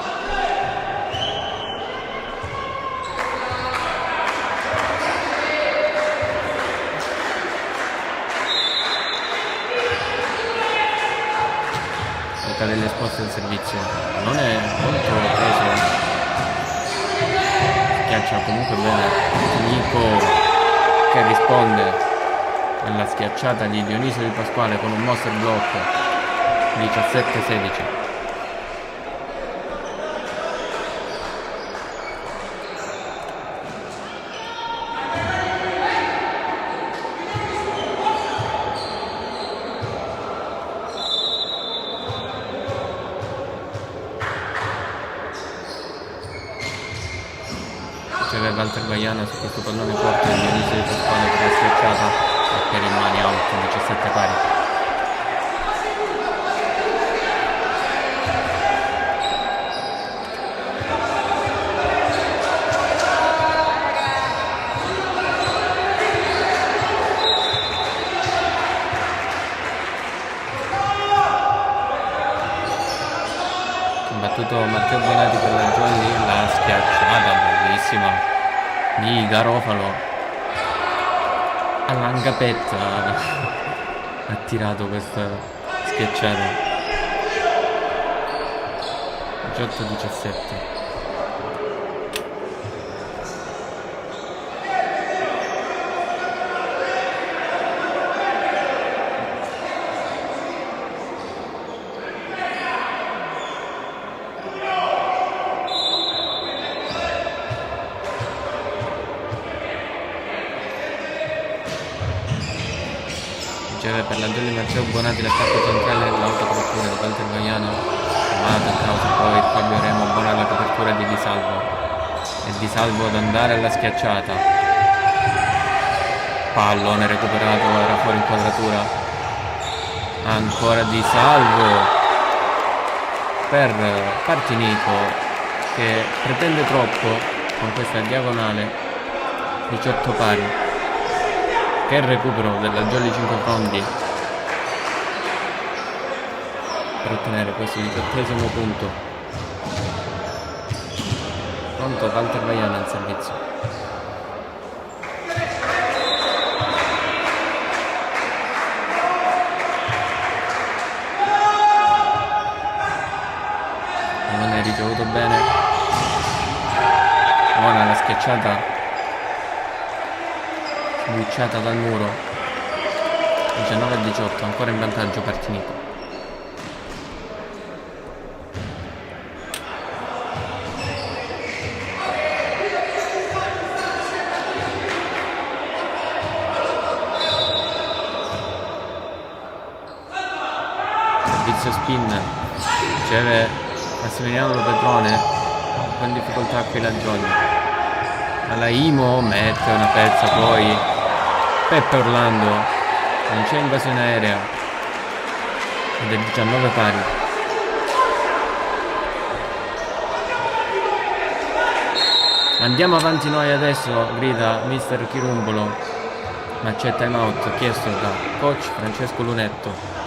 Cerca degli Esposti del servizio, non è molto preso. Schiaccia comunque bene Nico, che risponde alla schiacciata di Dionisio Di Pasquale con un monster block. 17-16. Walter Vaiana su questo pallone forte di Dionisio Di Pasquale che è schiacciata e che rimane out. 17 pari. Battuto Matteo Bonati per la Jolly, la schiacciata bellissima di Garofalo all'angapetta ha tirato questa schiacciata. 18-17. Per la Jolly Matteo Bonati, l'attacco centrale dell'autocopertura di Walter Vaiano, chiamato in causa poi Fabio Remo, buona la copertura di Di Salvo e Di Salvo ad andare alla schiacciata, pallone recuperato, era fuori inquadratura, ancora Di Salvo per Partinico che pretende troppo con questa diagonale. 18 pari. Che il recupero della Jolly 5 frondi per ottenere questo 18esimo punto. Pronto Walter Vaiana al servizio. Non è ricevuto bene. Buona la schiacciata bucciata dal muro. 19-18, ancora in vantaggio Partinico. Servizio spin, riceve Massimiliano Petrone, un po' in difficoltà qui la Jolly. Alla Imo mette una pezza, poi Peppe Orlando, non c'è invasione aerea ed è 19 pari. Andiamo avanti noi adesso, grida mister Chirumbolo, ma c'è time out chiesto da coach Francesco Lunetto.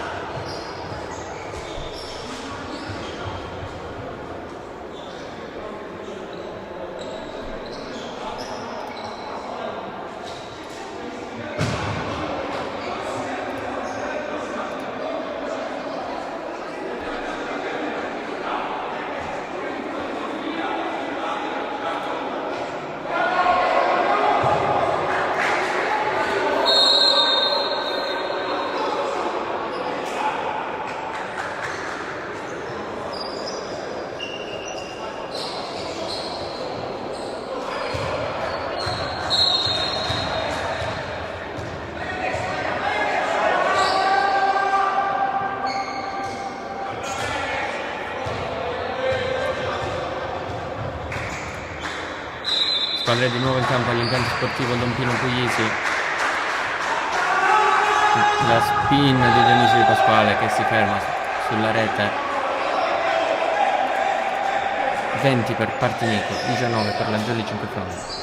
Squadra di nuovo in campo all'impianto sportivo Don Pino Puglisi. La spin di Dionisio Di Pasquale che si ferma sulla rete. 20 per Partinico, 19 per la Jolly Cinquefrondi.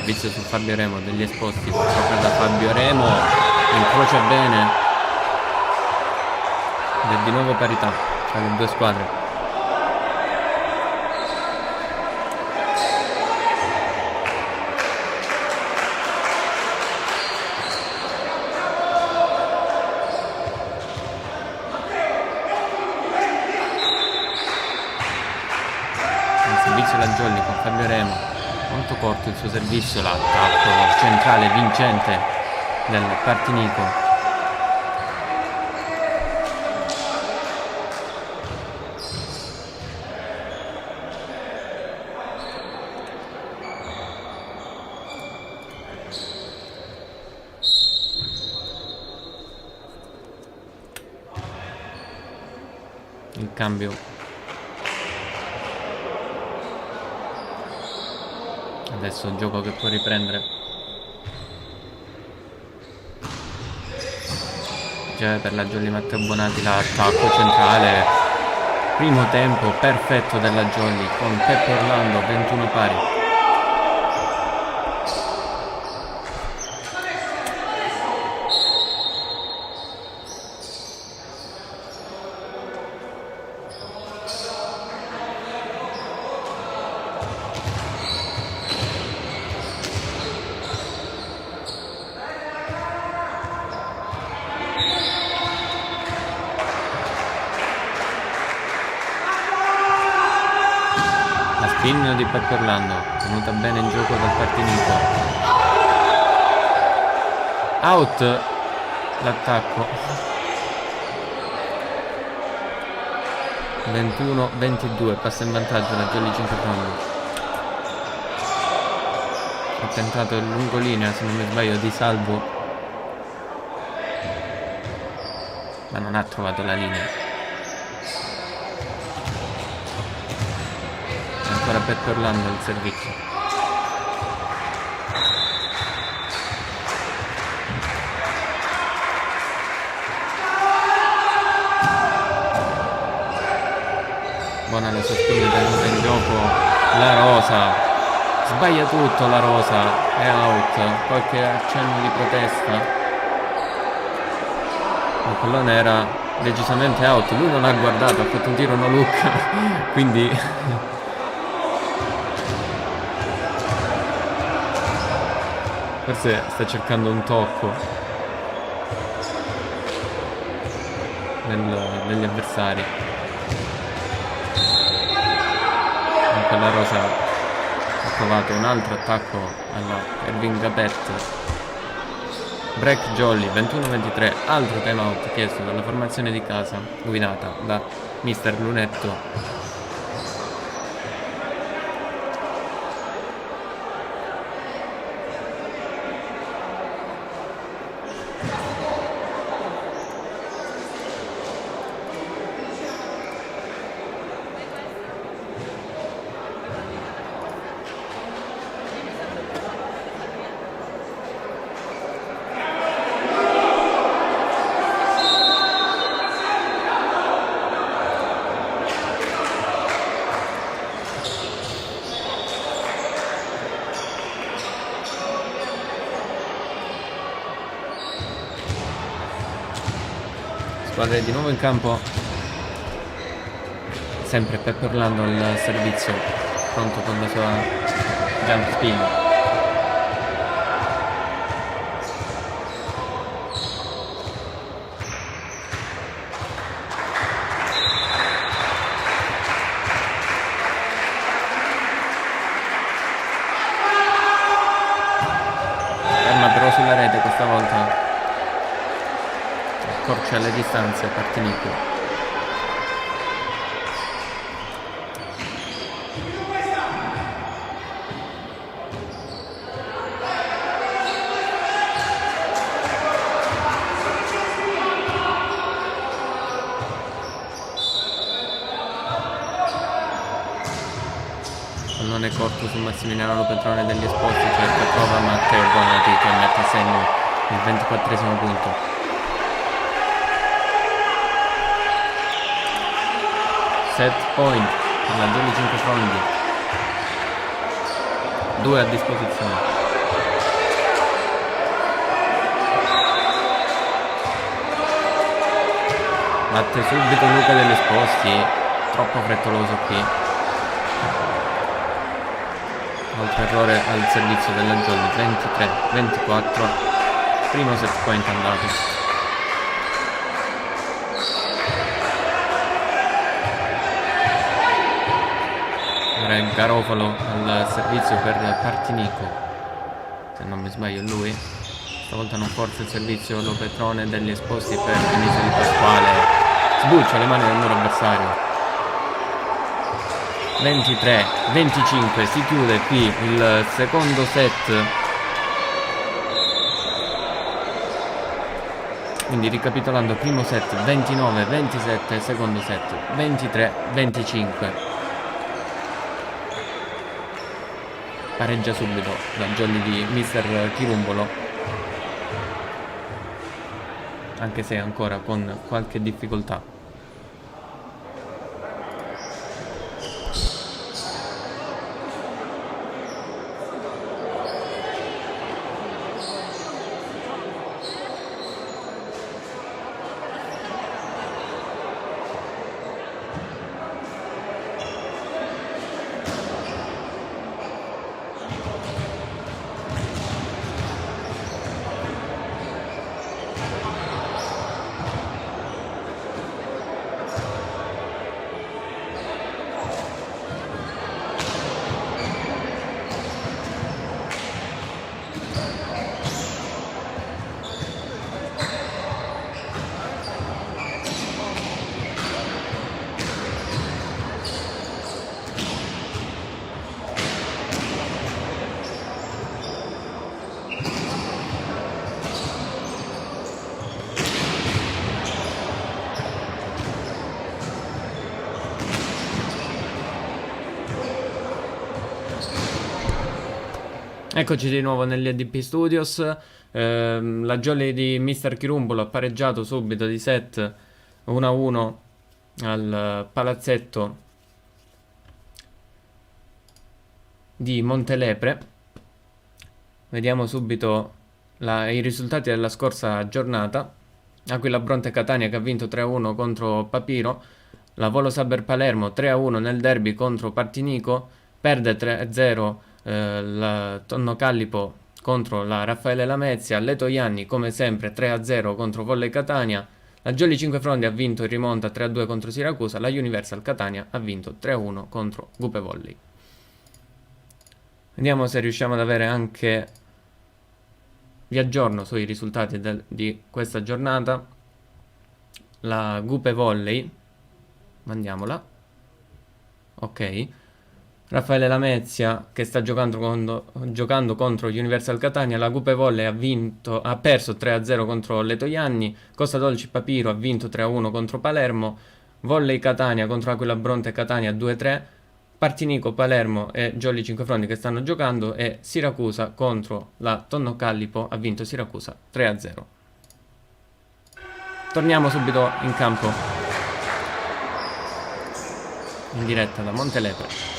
Servizio su Fabio Remo degli esposti, sopra da Fabio Remo, incrocia bene ed è di nuovo parità tra le due squadre. Il servizio la Jolly con Fabio Remo. Molto corto il suo servizio, l'attacco centrale vincente del Partinico. Il cambio. Adesso un gioco che può riprendere. Già per la Jolly Matteo Bonati l'attacco centrale. Primo tempo perfetto della Jolly con Peppe Orlando, 21 pari. Spin di Peppe Orlando, tenuta bene in gioco dal Partinico. Out l'attacco. 21-22, passa in vantaggio la Jolly Cinquefrondi. Ha tentato il lungolinea, se non mi sbaglio, di salvo, ma non ha trovato la linea. Ancora Peppe Orlando al servizio. Buona la sospinta tenuta in gioco la Rosa. Sbaglia tutto la Rosa, è out. Qualche accenno di protesta. Il pallone era decisamente out. Lui non ha guardato, ha fatto un tiro no look. Quindi forse sta cercando un tocco degli avversari. Anche la Rosa ha provato un altro attacco alla Ervin Gapet. Break Jolly 21-23, altro timeout chiesto dalla formazione di casa guidata da Mister Lunetto. Squadra di nuovo in campo, sempre Peppe Orlando al servizio, pronto con la sua jump spin. Ferma però sulla rete questa volta, accorcia le distanze Partinico. Pallone corto su Massimiliano Lopetrone degli Esposti, cerca prova Matteo Bonati che mette a segno il 24esimo punto. Set point per la Jolly 5 Frondi, 2 a disposizione. Batte subito Luca degli Esposti, troppo frettoloso qui. Altro errore al servizio della Jolly, 23-24, primo set point andato. Garofalo al servizio per Partinico, se non mi sbaglio è lui. Stavolta non forza il servizio Lopetrone degli Esposti per Vinizio Di Pasquale, sbuccia le mani del muro avversario. 23-25, si chiude qui il secondo set. Quindi ricapitolando, primo set 29-27, secondo set 23-25. Pareggia subito la Jolly di Mister Chirumbolo, anche se ancora con qualche difficoltà. Eccoci di nuovo negli EDP Studios. La Jolly di Mister Chirumbolo ha pareggiato subito di set 1-1 al palazzetto di Montelepre. Vediamo subito i risultati della scorsa giornata. Aquila Bronte Catania che ha vinto 3-1 contro Papiro. La Volo Saber Palermo 3-1 nel derby contro Partinico. Perde 3-0 la Tonno Callipo contro la Raffaele Lamezia. Leto Ianni come sempre 3-0 contro Volley Catania. La Jolly 5 Frondi ha vinto in rimonta 3-2 contro Siracusa. La Universal Catania ha vinto 3-1 contro Gupe Volley. Vediamo se riusciamo ad avere anche vi aggiorno sui risultati di questa giornata. La Gupe Volley, mandiamola, ok. Raffaele Lamezia che sta giocando contro Universal Catania. La Gupe Volley ha perso 3-0 contro Letojanni. Costa Dolci Papiro ha vinto 3-1 contro Palermo. Volley Catania contro Aquila Bronte Catania 2-3. Partinico, Palermo e Jolly Cinquefrondi che stanno giocando, e Siracusa contro la Tonno Callipo ha vinto Siracusa 3-0. Torniamo subito in campo in diretta da Montelepre.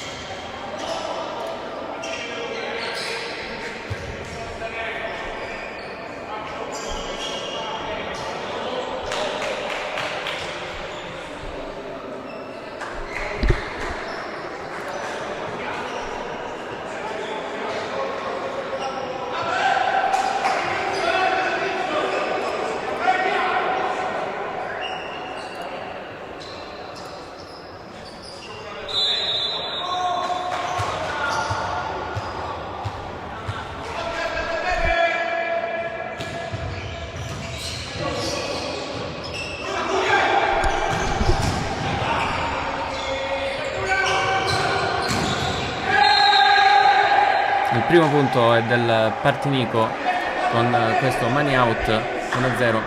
Il primo punto è del Partinico con questo money out 1-0.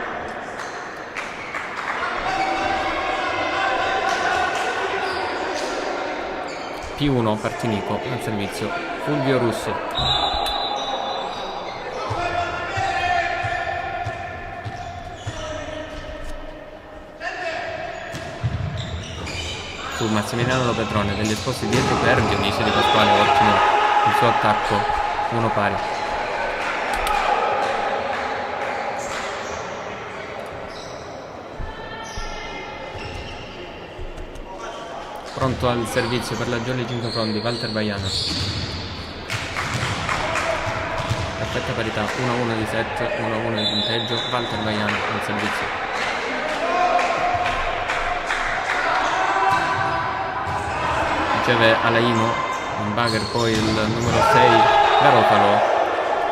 P1 Partinico al servizio Fulvio Russo. Su Massimiliano Lopetrone, degli esposti dietro per Dionisio Di Pasquale, ottimo il suo attacco, 1 pari. Pronto al servizio per la Jolly Cinquefrondi, Walter Baiana. Perfetta parità, 1-1 di set, 1-1 di punteggio, Walter Baiana al servizio. Riceve Alaimo, in bugger poi il numero 6 Garofalo.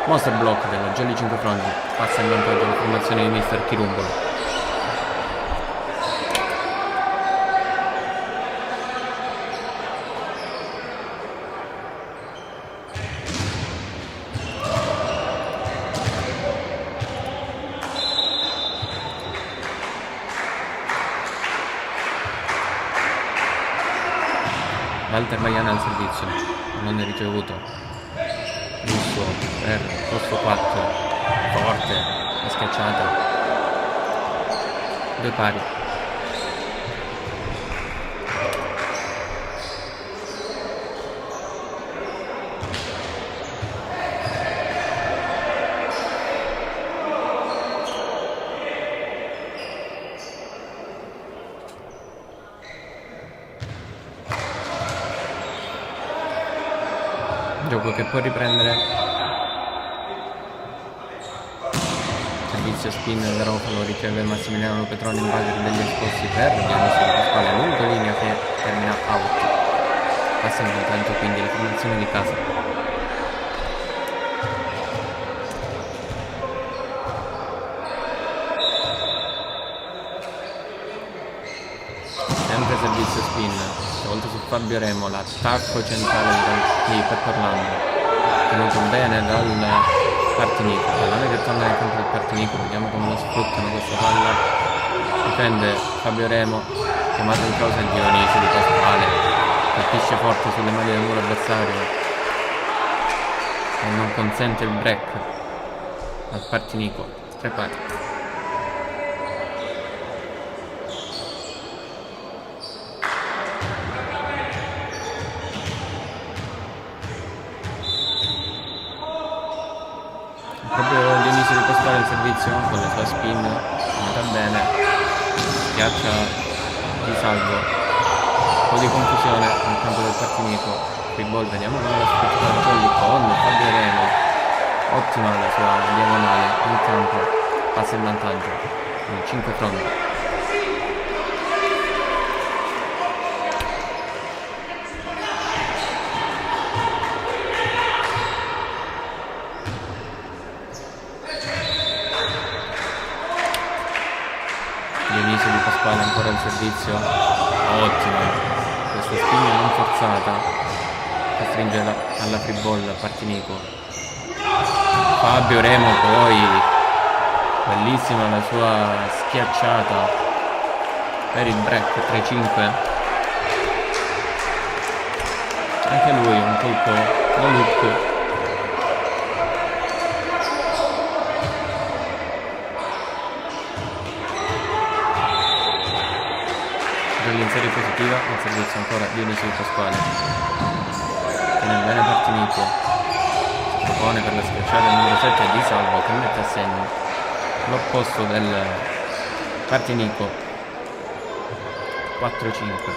Monster block della Jolly Cinquefrondi, passa in vantaggio la formazione di Mister Chirumbolo. Walter Baiana al servizio, non è ricevuto. Russo per Rosso 4, forte, la schiacciata, 2 pari. Gioco che può riprendere. Servizio spin da Garofalo, riceve Massimiliano Petroni in base degli esposti per Dionisio Di Pasquale, lungolinea che termina out. Passa in vantaggio quindi la formazione di casa. Sempre servizio spin, stavolta su Fabio Remo, l'attacco centrale di Peppo Orlando, tenuto bene dal Partinico, pallone che torna nel campo del Partinico, vediamo come lo sfruttano questa palla. Difende Fabio Remo, chiamato in causa Dionisio Di Pasquale, colpisce forte sulle mani del muro avversario e non consente il break al Partinico. 3 pari. Proprio Dionisio Di Pasquale al servizio con la sua spin, andata bene, schiaccia di salvo, un po' di confusione nel campo del Partinico. Free ball, vediamo come la sfrutta da Jolly con Fabio Remo, ottima la sua diagonale in campo, passa in vantaggio, 5 fronti. Pasquale, ancora il servizio, ottimo, questa spinta non forzata che stringe alla free ball Partinico. Fabio Remo poi, bellissima la sua schiacciata per il break 3-5. Anche lui un colpo da loop. L'inserie positiva, il servizio ancora Dionisio Pasquale. Tiene bene Partinico. Si propone per la schiacciata numero 7 di Salvo che mette a segno l'opposto del Partinico. 4-5.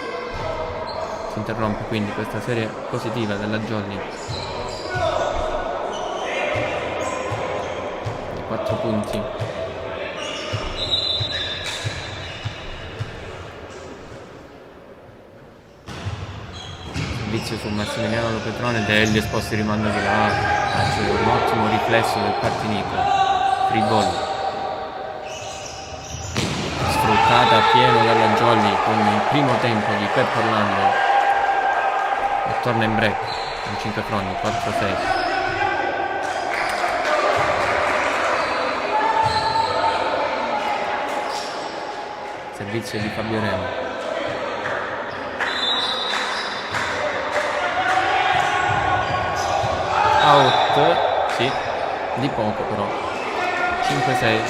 Si interrompe quindi questa serie positiva della Jolly. 4 punti. Servizio su Massimiliano Lopetrone, degli esposti rimando di là, c'è un ottimo riflesso del Partinico. Free ball sfruttata a pieno dalla Jolly con il primo tempo di Peppo Orlando e torna in break in 5 fronti, 4-6. Servizio di Fabio Remo. Out, sì, di poco però. 5-6.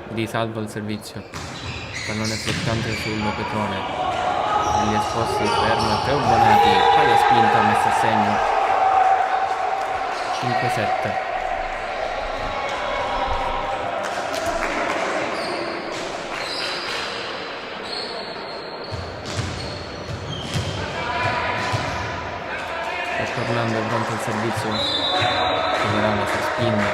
Di Salvo il servizio. Pallone flottante sul Lopetrone. Negli esposti per Matteo Bonati. Palla spinta messa a segno. 5-7. Tornando pronto al servizio, troverà la sua spinta.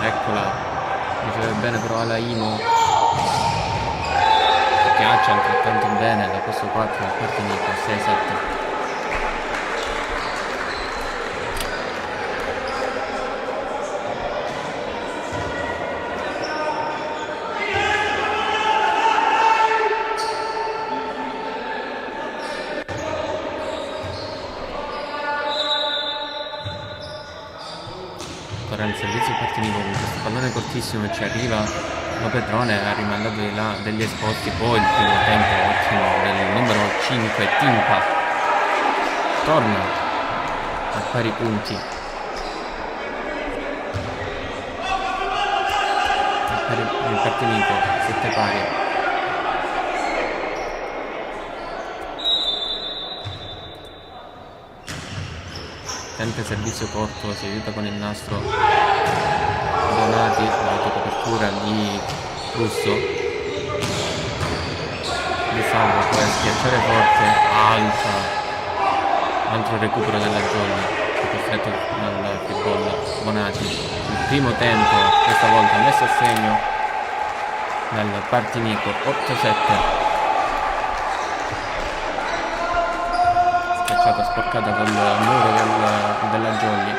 Eccola, riceve bene però Alaimo, schiaccia altrettanto bene da questo 4 al Partinico, 6-7. Il servizio Partinico con questo pallone cortissimo e ci arriva Lopetrone, ha rimandato di là degli esposti, poi il primo tempo ottimo del numero 5 Timpa, torna a pari punti, il Partinico 7 pari. Sempre servizio corto, si aiuta con il nastro Donati, l'autocopertura di Russo. Di Salvo poi a schiacciare forte, alta, altro recupero della Jolly, costretto dal free ball Bonati. Il primo tempo, questa volta messo a segno dal Partinico, 8-7. Sporcata dal muro della Jolly,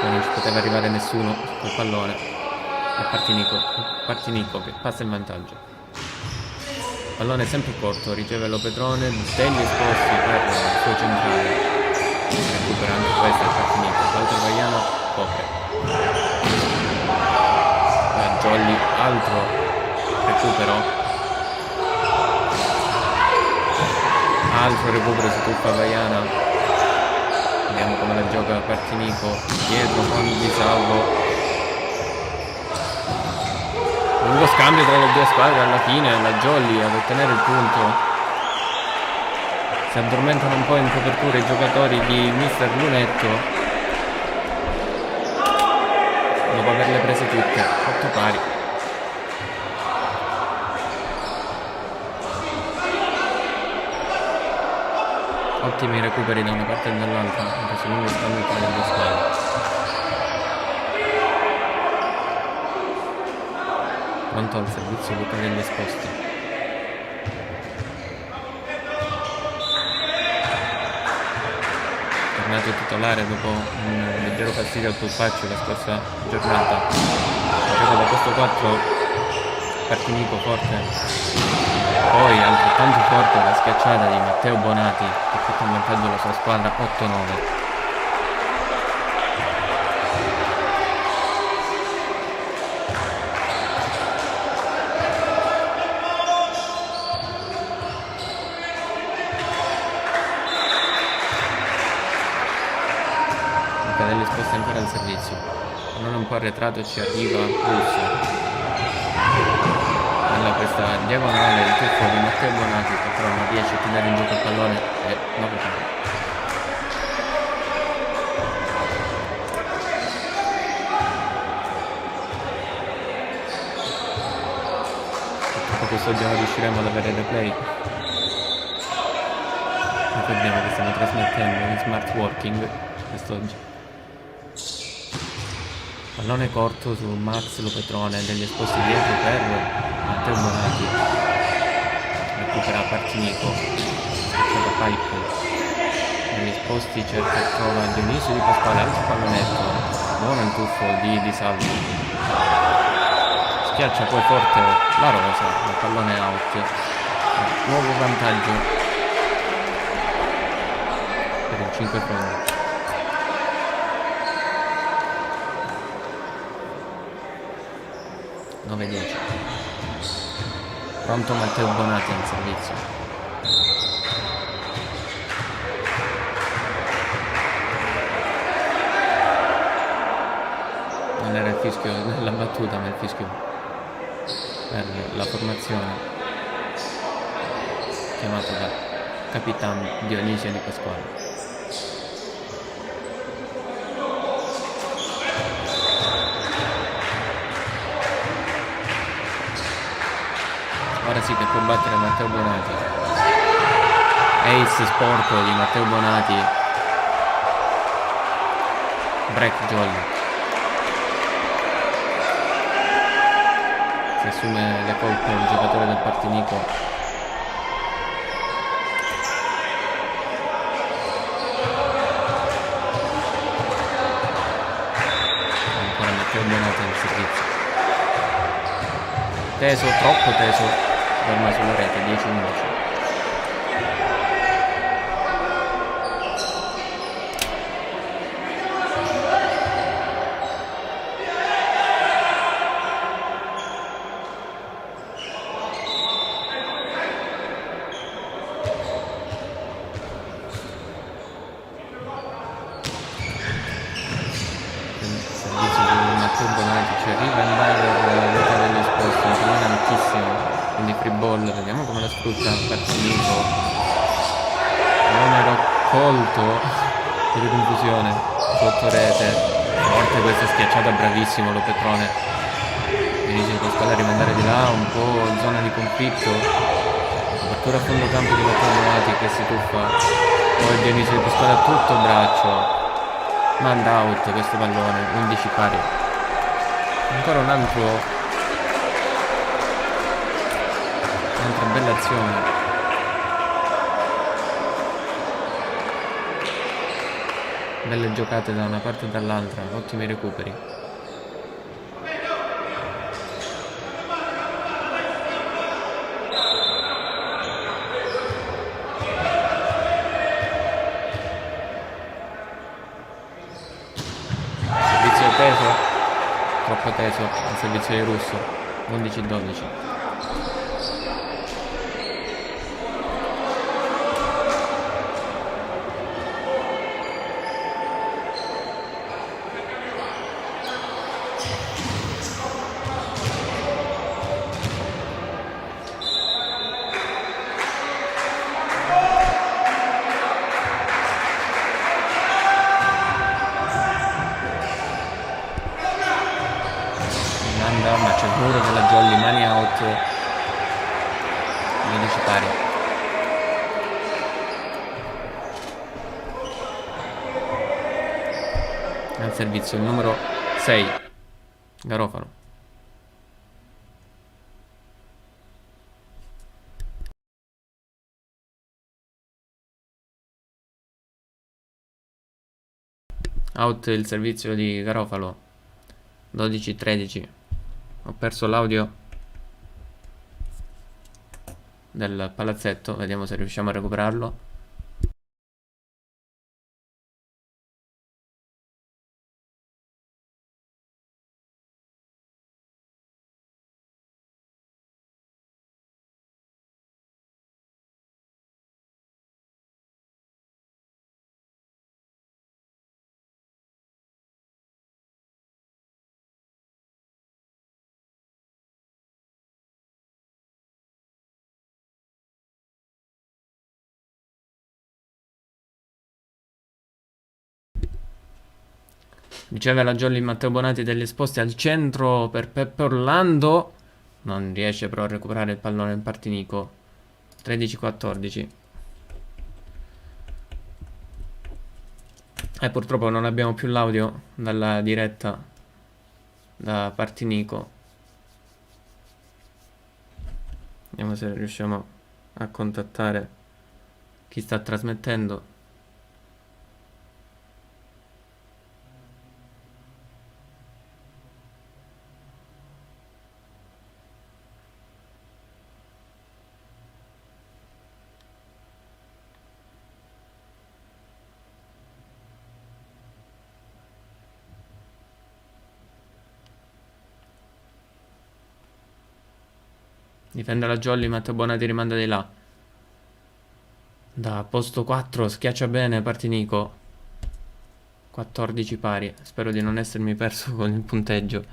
poi non ci poteva arrivare nessuno col pallone e Partinico che passa il vantaggio. Pallone sempre corto, riceve Lopetrone, degli esposti per il suo centrale, recupera anche questo il Partinico, l'altro Vaiano copre, la Jolly altro recupero. Altro recupero su tuffa Vaiana. Vediamo come la gioca Partinico dietro con Di Salvo. Lungo scambio tra le due squadre, alla fine la Jolly ad ottenere il punto. Si addormentano un po' in copertura i giocatori di Mister Lunetto dopo averle prese tutte, 8 pari. Ottimi recuperi da una parte e dall'altra in questo lungo scambio tra le due squadre. Pronto al servizio Luca degli Esposti. Tornato titolare dopo un leggero fastidio al polpaccio la scorsa giornata. Gioca da posto 4, Partinico forte. Poi altrettanto forte la schiacciata di Matteo Bonati che porta in vantaggio la sua squadra 8-9. Cadelli sposta ancora al servizio, non un po' arretrato ci arriva Russo. Nella questa diagonale il tuffo di Matteo Bonati che però non riesce a tenere in gioco il pallone e 9-9. Purtroppo quest'oggi non riusciremo ad avere replay. Ricordiamo che stiamo trasmettendo in smart working quest'oggi. Pallone corto su Max Lopetrone degli Esposti dietro per Matteo Bonati. Recupera Partinico. Schiacciata Paico. Degli Esposti cerca e trova Dionisio Di Pasquale, altro pallonetto. Buono il tuffo di Salvo. Schiaccia poi forte la Rosa, il pallone out. Nuovo vantaggio per il 5-1. Pronto Matteo Bonati al servizio. Non era il fischio della battuta, ma il fischio per la formazione chiamato da Capitan Dionisio Di Pasquale. Ora sì che può battere Matteo Bonati. Ace sporco di Matteo Bonati. Break jolly. Si assume le colpe il giocatore del Partinico. Ancora Matteo Bonati al servizio. Teso, troppo teso. Ormai sulla rete 10-11. Servizio di Matteo Bonati, ci arriva in Diver Luca degli Esposti, un pallone altissimo. Quindi free ball, vediamo come la sfrutta Partinico. Non ero colto di confusione sotto rete. Forte questa schiacciata, bravissimo Lopetrone. Dionisio Di Pasquale a rimandare di là, un po' zona di conflitto. Apertura a fondo campo di Matteo Bonati che si tuffa. Poi Dionisio Di Pasquale a tutto il braccio. Manda out questo pallone, 11 pari. Ancora un'altra bella azione. Belle giocate da una parte e dall'altra, ottimi recuperi. Servizio teso, troppo teso al servizio di Russo, 11-12. Ma c'è il muro della Jolly, mani out, 11 pari. Al servizio il numero 6 Garofalo. Out il servizio di Garofalo. 12-13. Ho perso l'audio del palazzetto. Vediamo se riusciamo a recuperarlo. Riceve la Jolly Matteo Bonati degli esposti al centro per Peppe Orlando. Non riesce però a recuperare il pallone in Partinico. 13-14. E purtroppo non abbiamo più l'audio dalla diretta da Partinico. Vediamo se riusciamo a contattare chi sta trasmettendo. Difende la Jolly, Matteo Bonati rimanda di là. Da posto 4 schiaccia bene Partinico. 14 pari. Spero di non essermi perso con il punteggio.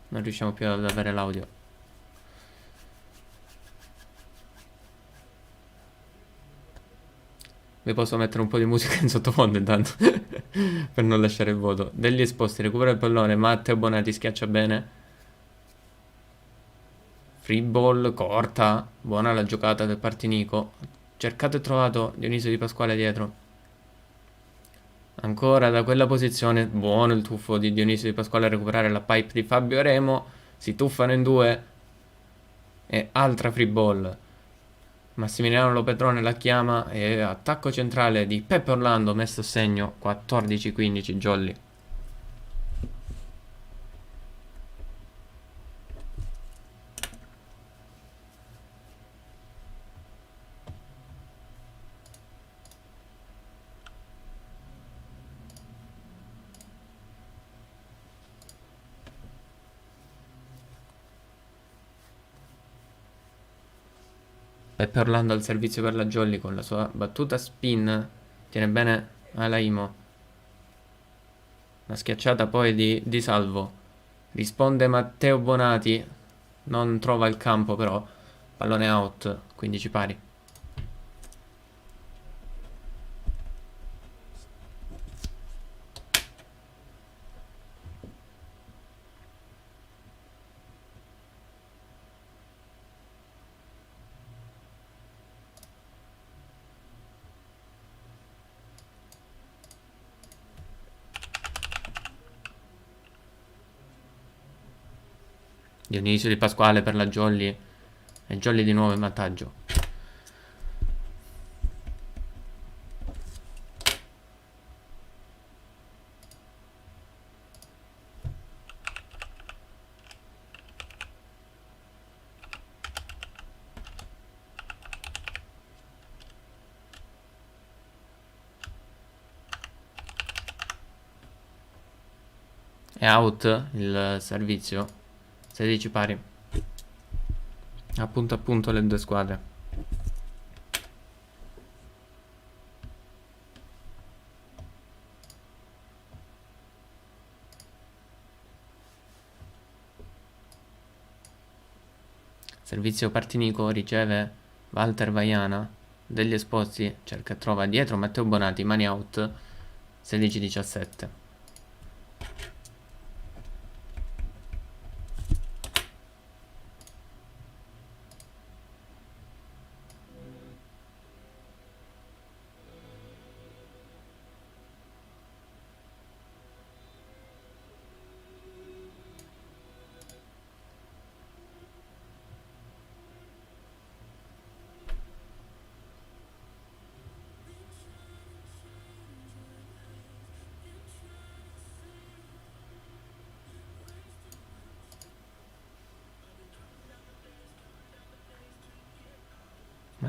Non riusciamo più ad avere l'audio. Vi posso mettere un po' di musica in sottofondo intanto per non lasciare il vuoto. Degli esposti, recupera il pallone. Matteo Bonati schiaccia bene. Free ball, corta. Buona la giocata del Partinico. Cercato e trovato Dionisio Di Pasquale dietro. Ancora da quella posizione. Buono il tuffo di Dionisio Di Pasquale a recuperare la pipe di Fabio Remo. Si tuffano in due. E altra free ball. Massimiliano Lopedrone la chiama e attacco centrale di Peppe Orlando messo a segno 14-15 Jolly. Peppe Orlando al servizio per la Jolly con la sua battuta spin. Tiene bene Alaimo. La schiacciata poi di Salvo. Risponde Matteo Bonati. Non trova il campo però. Pallone out. 15 pari. Dionisio Di Pasquale per la Jolly. E Jolly di nuovo in vantaggio. È out il servizio. 16 pari. A punto le due squadre. Servizio Partinico riceve Walter Vaiana degli esposti, cerca e trova dietro Matteo Bonati, mani out 16-17.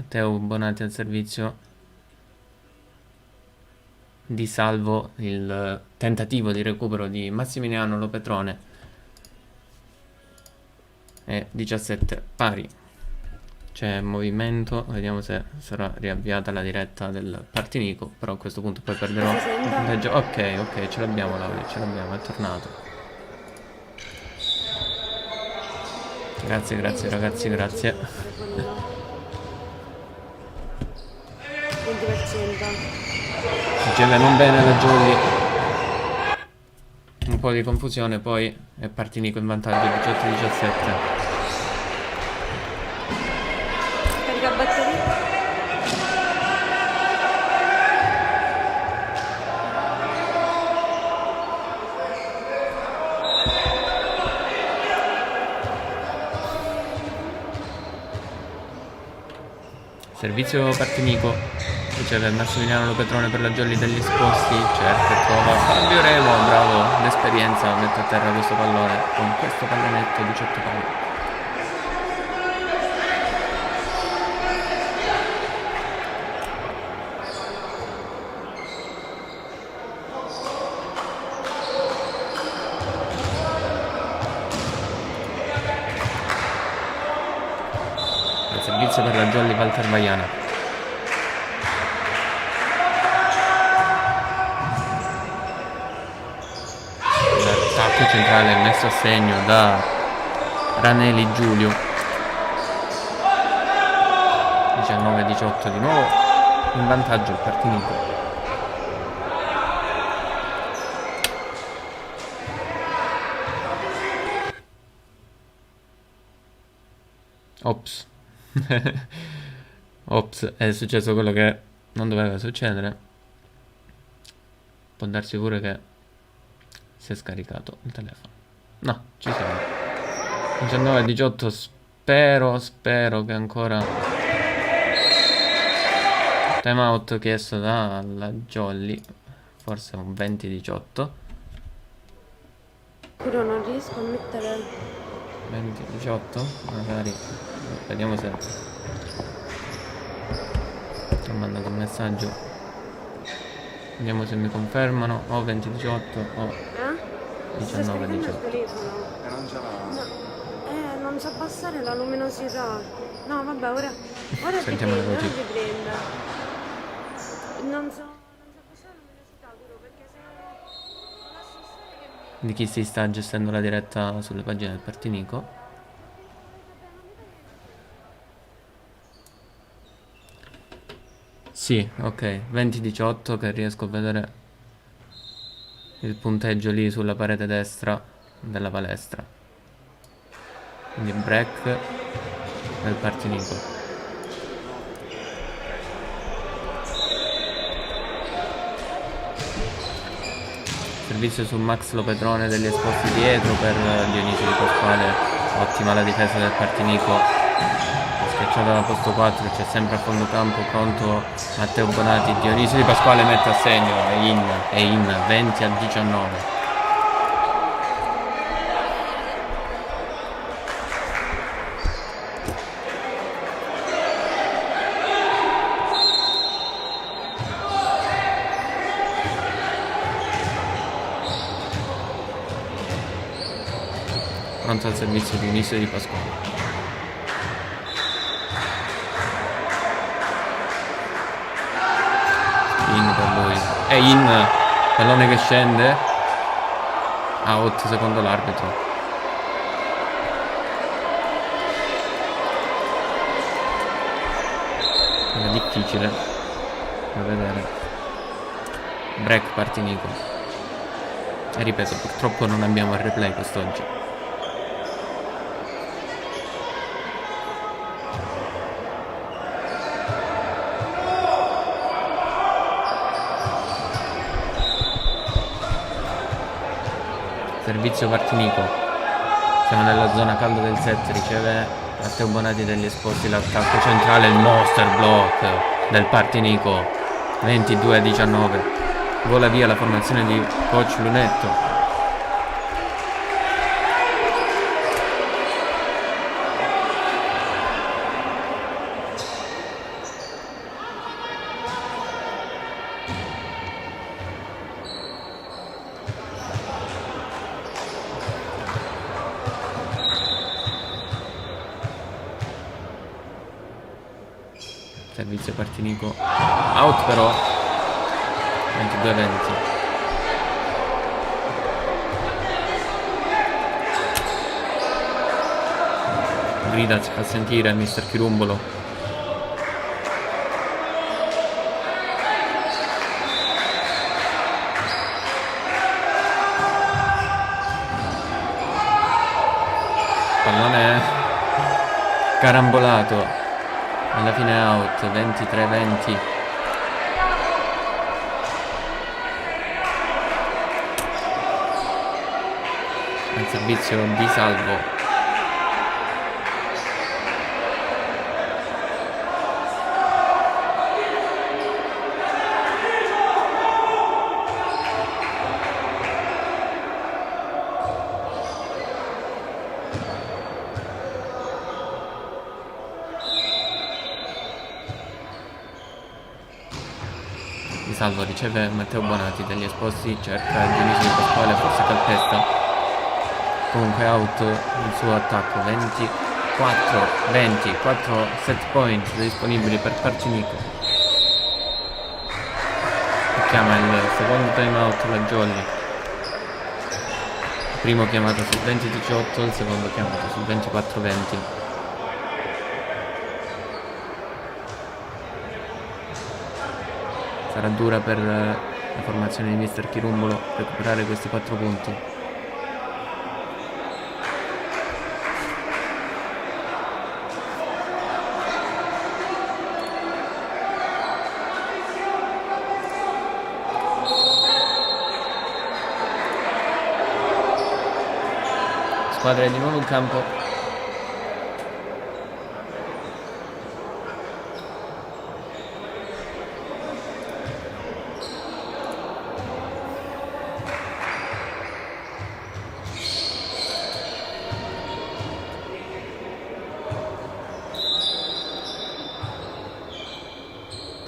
Matteo Bonatti al servizio di salvo il tentativo di recupero di Massimiliano Lopetrone. E 17 pari. C'è movimento, vediamo se sarà riavviata la diretta del Partinico, però a questo punto poi perderò il punteggio. Ok, ce l'abbiamo Laura, ce l'abbiamo, è tornato. Grazie ragazzi, grazie. 20%. Riceve non bene la Giulli. Un po' di confusione, poi è Partinico in vantaggio 18-17. Carica batteria. Servizio Partinico, riceve Massimiliano Lopetrone per la Giolli degli Esposti, cerca e trova Fabio Remo, bravo, l'esperienza mette a terra questo pallone con questo pallonetto 18 pali. Servizio per la Jolly Walter Vaiana. L'attacco centrale messo a segno da Ranelli Giulio. 19-18 di nuovo in vantaggio il Partinico. Ops. Ops, è successo quello che non doveva succedere. Può darsi pure che si è scaricato il telefono. No, ci siamo. 19-18, spero che ancora time out chiesto dalla Jolly. Forse un 20-18. Però non riesco a mettere 20-18, magari vediamo se ho mandato un messaggio, vediamo se mi confermano o 20-18 o 19-18. Non so abbassare la luminosità. No vabbè, ora sentiamo le voci. riprende. Non so abbassare la luminosità pure perché se non lascio stare che mi... Di chi si sta gestendo la diretta sulle pagine del Partinico. Sì, ok, 20-18 che riesco a vedere il punteggio lì sulla parete destra della palestra. Quindi break del Partinico. Servizio su Max Lopetrone degli Esposti dietro per Dionisio Di Pasquale. Ottima la difesa del Partinico. Schiacciata da posto 4, c'è sempre a fondo campo pronto Matteo Bonatti. Dionisio Di Pasquale mette a segno, è in 20-19. Pronto al servizio Dionisio Di Pasquale. In per lui, è in, pallone che scende, out secondo l'arbitro. Era difficile da vedere. Break Partinico. E ripeto, purtroppo non abbiamo il replay quest'oggi. Servizio Partinico, siamo nella zona calda del set, riceve Matteo Bonatti degli Esposti, l'attacco centrale, il monster block del Partinico, 22-19, vola via la formazione di coach Lunetto. servizio Partinico, out però, 22-20. Grida si fa sentire mister Chirumbolo. Pallone carambolato, alla fine out, 23-20. Il servizio di Salvo. Di Salvo riceve Matteo Bonati degli esposti, cerca Dionisio Pasquale, forse calpesta, comunque out il suo attacco. 24-20, 4 set point disponibili per Partinico. Chiama il secondo time out la Jolly, il primo chiamato sul 20-18, il secondo chiamato sul 24-20. Sarà dura per la formazione di mister Chirumbolo recuperare questi 4 punti. Squadra è di nuovo in campo.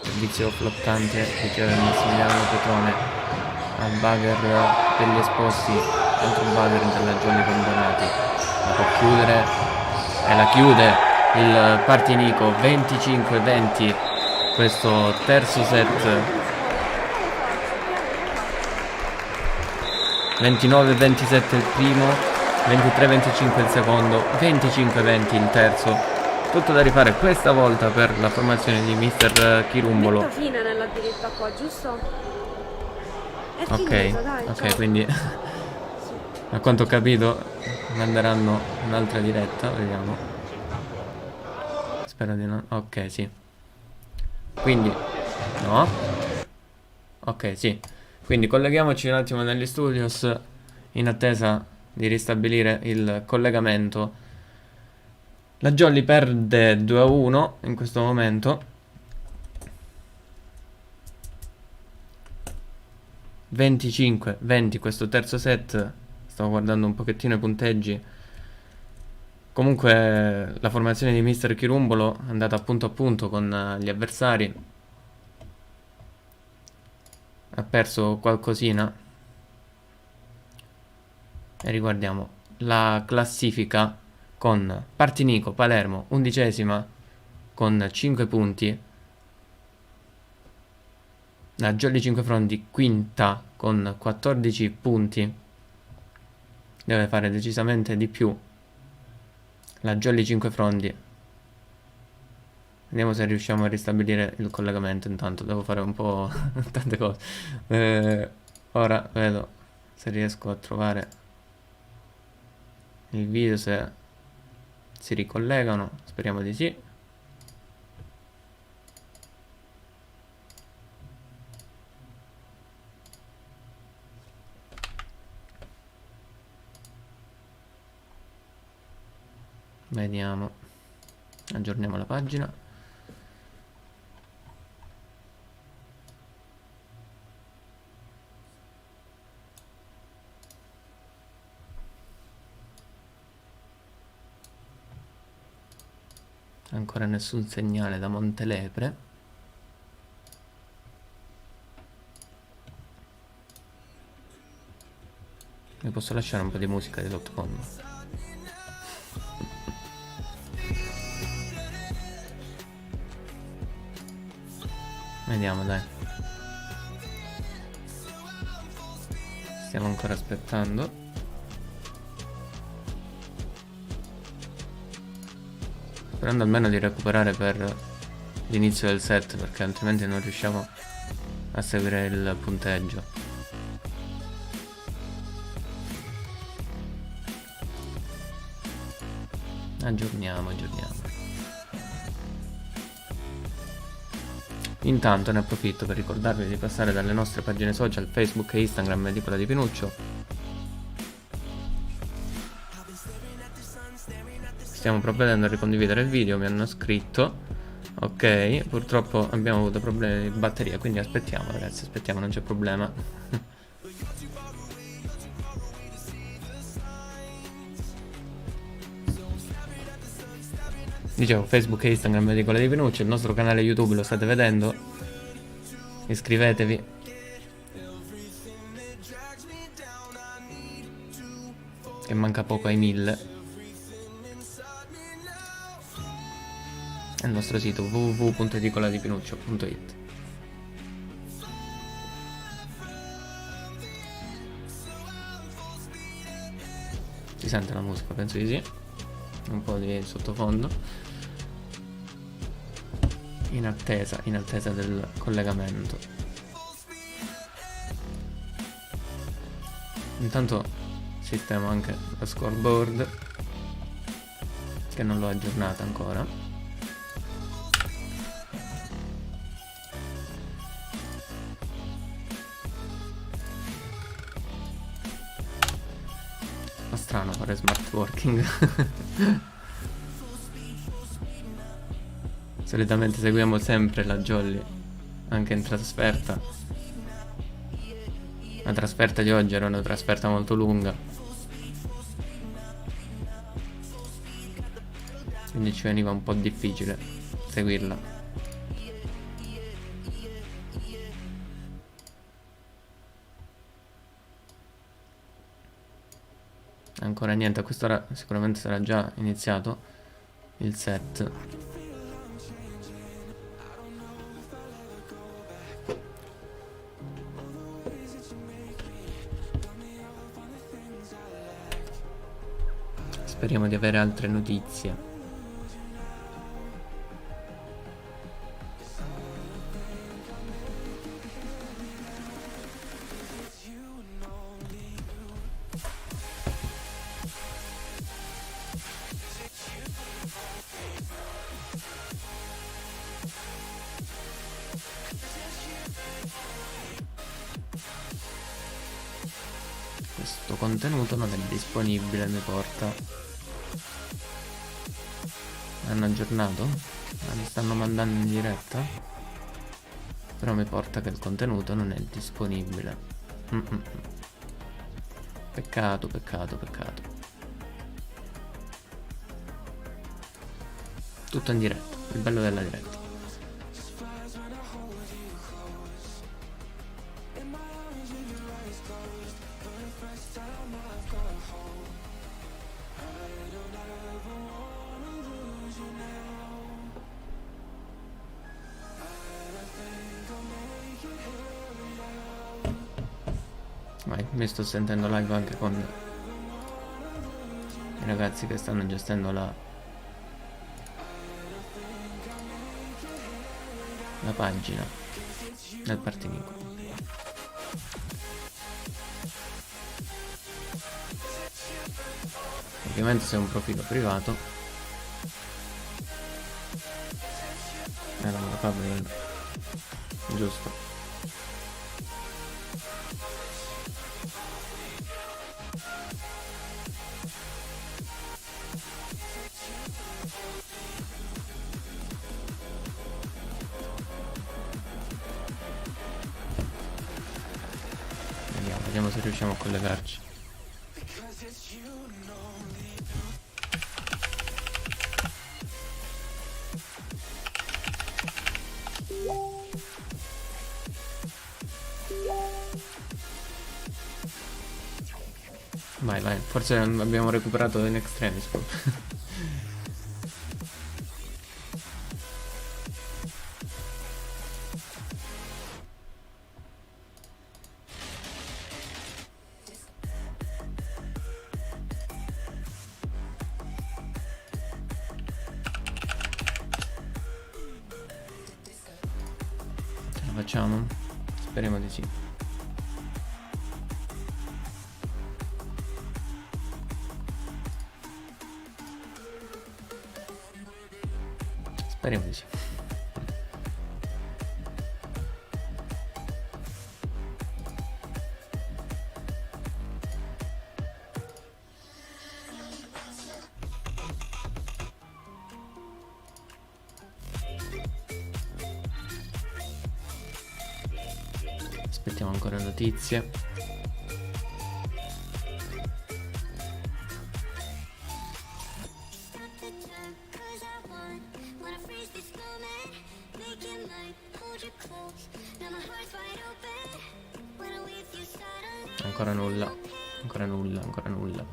Servizio flottante riceve Massimiliano Petrone al bugger degli esposti, altro bugger della Jolly con Bonati, la può chiudere e la chiude il Partinico. 25-20 questo terzo set, 29-27 il primo, 23-25 il secondo, 25-20 il terzo. Tutto da rifare questa volta per la formazione di mister Chirumbolo. Metta fine nella diretta qua, giusto? È Ok, finita, dai, ok, cioè. quindi a quanto ho capito manderanno un'altra diretta, vediamo. Spero di no. Ok, sì. Quindi no. Ok, sì. Quindi colleghiamoci un attimo negli studios in attesa di ristabilire il collegamento. La Jolly perde 2-1 in questo momento. 25-20 questo terzo set. Stavo guardando un pochettino i punteggi. Comunque la formazione di mister Chirumbolo è andata a punto con gli avversari. Ha perso qualcosina. E riguardiamo la classifica con Partinico, Palermo, 11ª con 5 punti. La Jolly Cinquefrondi, quinta con 14 punti. Deve fare decisamente di più la Jolly Cinquefrondi. Vediamo se riusciamo a ristabilire il collegamento. Intanto devo fare un po' tante cose. Ora vedo se riesco a trovare il video, se si ricollegano. Speriamo di sì. Vediamo, aggiorniamo la pagina. Ancora nessun segnale da Montelepre. Mi posso lasciare un po' di musica di sottofondo? Vediamo, dai. Stiamo ancora aspettando. Sperando almeno di recuperare per l'inizio del set, perché altrimenti non riusciamo a seguire il punteggio. Aggiorniamo. Intanto ne approfitto per ricordarvi di passare dalle nostre pagine social Facebook e Instagram Edicola di Pinuccio. Stiamo provvedendo a ricondividere il video, mi hanno scritto. Ok, purtroppo abbiamo avuto problemi di batteria, quindi aspettiamo ragazzi, aspettiamo, non c'è problema. Dicevo, Facebook e Instagram Edicola di Pinuccio, il nostro canale YouTube lo state vedendo. Iscrivetevi. Che manca poco ai 1000. E il nostro sito www.edicoladipinuccio.it. Si sente la musica? Penso di sì. Un po' di sottofondo. In attesa del collegamento. Intanto sistemo anche la scoreboard, che non l'ho aggiornata ancora. Fa strano fare smart working. Solitamente seguiamo sempre la Jolly, anche in trasferta. La trasferta di oggi era una trasferta molto lunga, quindi ci veniva un po' difficile seguirla. Ancora niente, a quest'ora sicuramente sarà già iniziato il set. Speriamo di avere altre notizie. Questo contenuto non è disponibile, mi porta. Hanno aggiornato? Mi stanno mandando in diretta? Però mi porta che il contenuto non è disponibile. Peccato. Tutto in diretta, il bello della diretta. Vai, mi sto sentendo live anche con i ragazzi che stanno gestendo la pagina del Partinico. Ovviamente se è un profilo privato non lo fa bene, giusto. Vediamo se riusciamo a collegarci. Vai, forse abbiamo recuperato in extremis. facciamo? Speriamo di sì. Speriamo di sì. Aspettiamo ancora notizie. Ancora nulla. Ancora nulla, ancora nulla.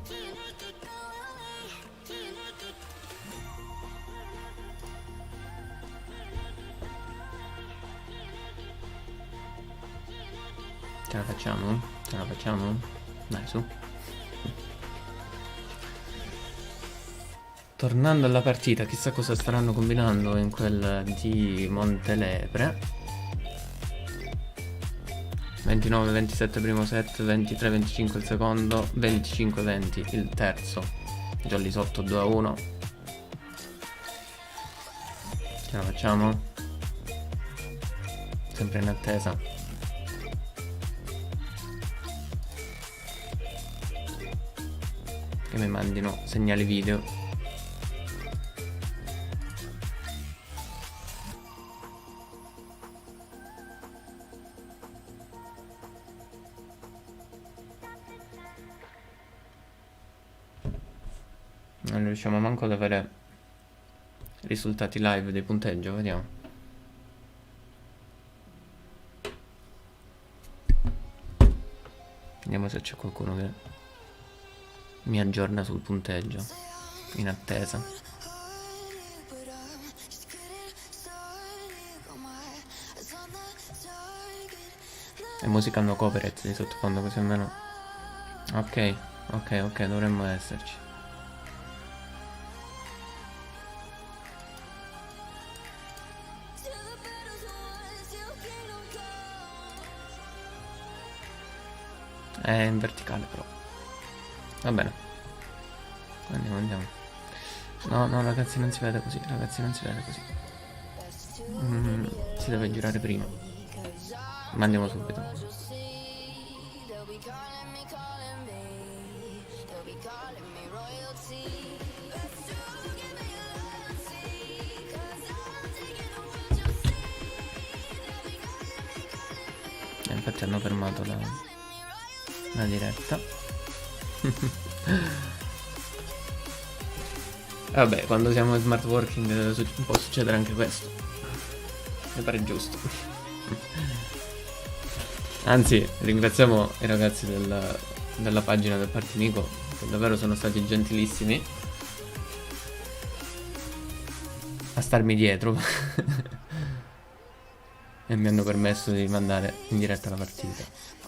Ce la facciamo? Ce la facciamo? Dai, su. Tornando alla partita, chissà cosa staranno combinando in quel di Montelepre. 29-27 primo set, 23-25 il secondo, 25-20 il terzo. Già lì sotto 2-1. Ce la facciamo? Sempre in attesa. Che mi mandino segnali video. Non riusciamo manco ad avere risultati live dei punteggio, vediamo. Vediamo se c'è qualcuno che mi aggiorna sul punteggio. In attesa. E musica hanno copyright di sottofondo, così almeno. Ok, ok, ok, dovremmo esserci. È in verticale però. Va bene. Andiamo, andiamo. No, no, ragazzi, non si vede così. Ragazzi, non si vede così. Si deve girare prima. Ma andiamo subito. Infatti hanno fermato la diretta. Vabbè, quando siamo in smart working può succedere anche questo. Mi pare giusto. Anzi, ringraziamo i ragazzi della pagina del Partinico, che davvero sono stati gentilissimi a starmi dietro e mi hanno permesso di mandare in diretta la partita.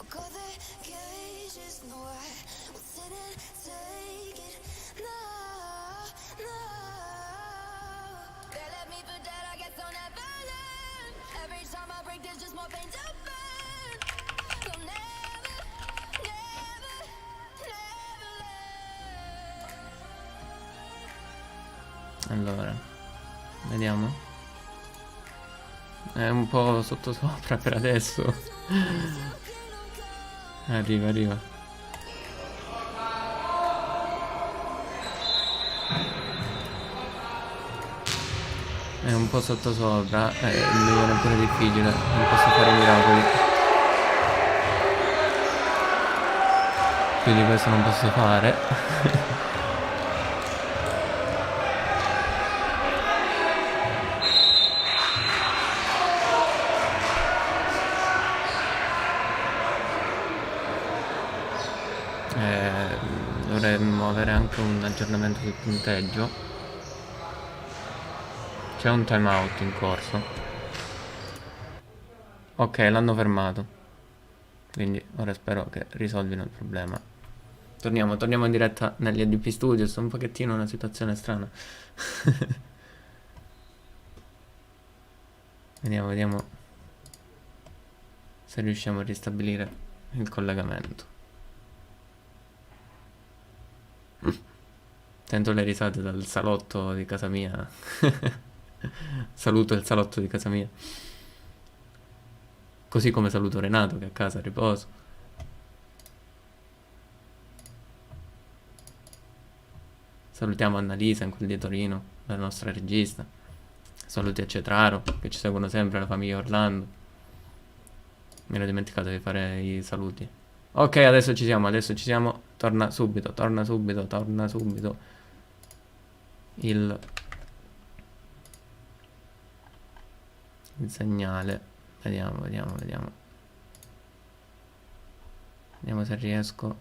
Allora, vediamo. È un po' sottosopra per adesso. Arriva, arriva. È un po' sottosopra. Mi viene pure difficile. Non posso fare miracoli. Quindi questo non posso fare. Dovremmo avere anche un aggiornamento sul punteggio. C'è un timeout in corso. Ok, l'hanno fermato. Quindi ora spero che risolvino il problema. Torniamo in diretta negli ADP Studios. È un pochettino una situazione strana. Vediamo. se riusciamo a ristabilire il collegamento. Sento le risate dal salotto di casa mia. Saluto il salotto di casa mia. Così come saluto Renato che è a casa a riposo. Salutiamo Annalisa in quel di Torino, la nostra regista. Saluti a Cetraro che ci seguono sempre, la famiglia Orlando. Mi ero dimenticato di fare i saluti. Ok, adesso ci siamo, adesso ci siamo. Torna subito, torna subito, torna subito. Il segnale. Vediamo, vediamo, vediamo. Vediamo se riesco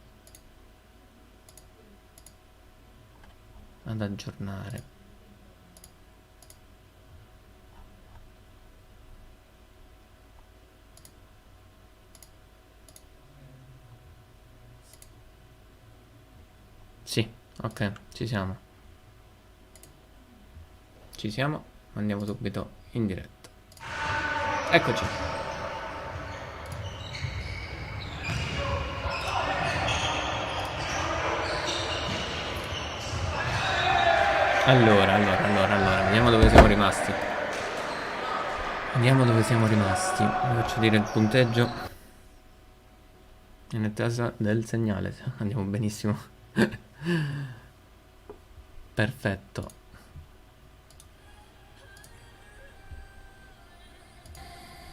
ad aggiornare. Sì, ok, ci siamo. Ci siamo, andiamo subito in diretta. Eccoci. Allora, vediamo dove siamo rimasti. Vediamo dove siamo rimasti. Vi faccio dire il punteggio in attesa del segnale. Andiamo benissimo. Perfetto.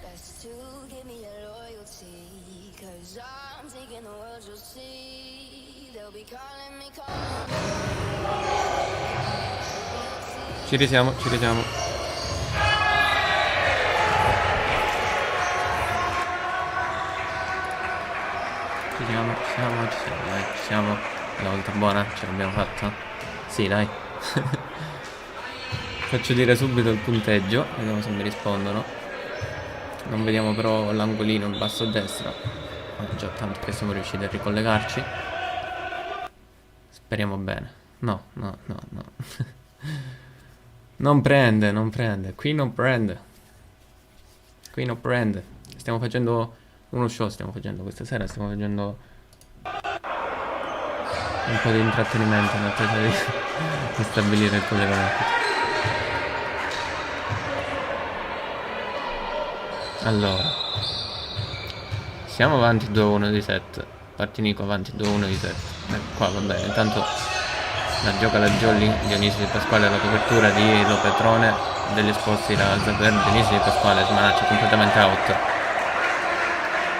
Best to give me your loyalty, 'cause I'm taking the world, you'll see. They'll be calling me, Ci risiamo, ci risiamo. Ci siamo, dai, ci siamo. La volta buona, ce l'abbiamo fatta? Sì, dai. Faccio dire subito il punteggio, vediamo se mi rispondono. Non vediamo però l'angolino in basso a destra. Già tanto che siamo riusciti a ricollegarci. Speriamo bene. No. Non prende. Qui non prende. Stiamo facendo uno show, questa sera, stiamo facendo un po' di intrattenimento in attesa di stabilire il collegamento. Allora, siamo avanti 2-1 di set. Partinico avanti 2-1 di set. Qua va bene, intanto la gioca la Jolly, Dionisio Di Pasquale alla copertura di Lopetrone, degli esposti la Zaper, Dionisio Di Pasquale smanaccia completamente out.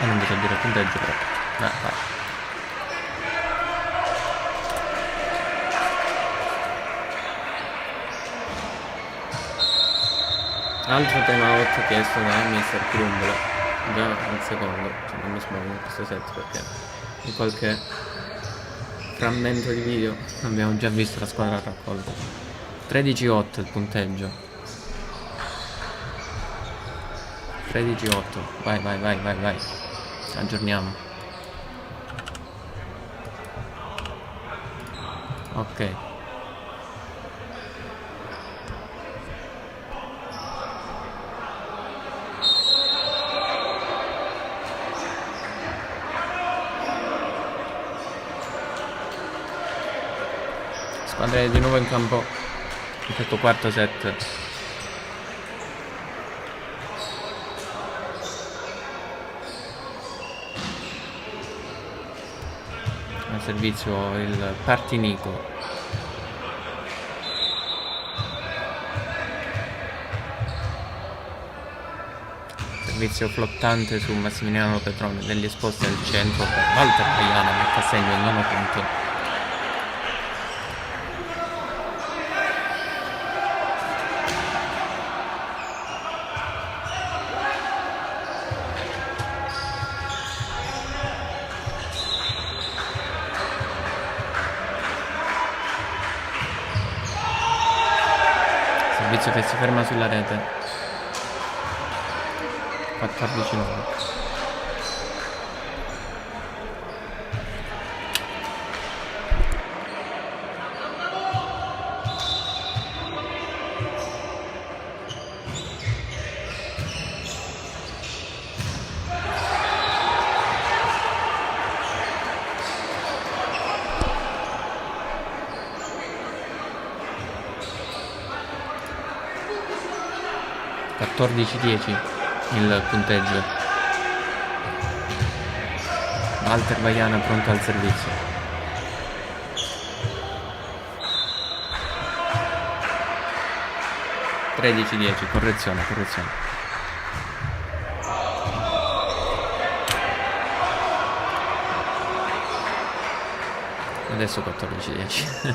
E non vi so dire il punteggio però. Vai. Altro time out chiesto da Mr. Crumbolo, già al secondo, cioè non mi sbaglio in questo set perché in qualche frammento di video abbiamo già visto la squadra raccolta. 13-8 il punteggio. 13-8, vai. Aggiorniamo. Ok. Squadra di nuovo in campo in questo quarto set. Al servizio il Partinico. Servizio flottante su Massimiliano Petrone, degli esposti al centro per Walter Paiana, mette a segno il nono punto. Servizio che si ferma sulla rete. 14-9. 14-10 il punteggio. Walter Vaiana pronto al servizio. 13-10, correzione. Adesso 14-10.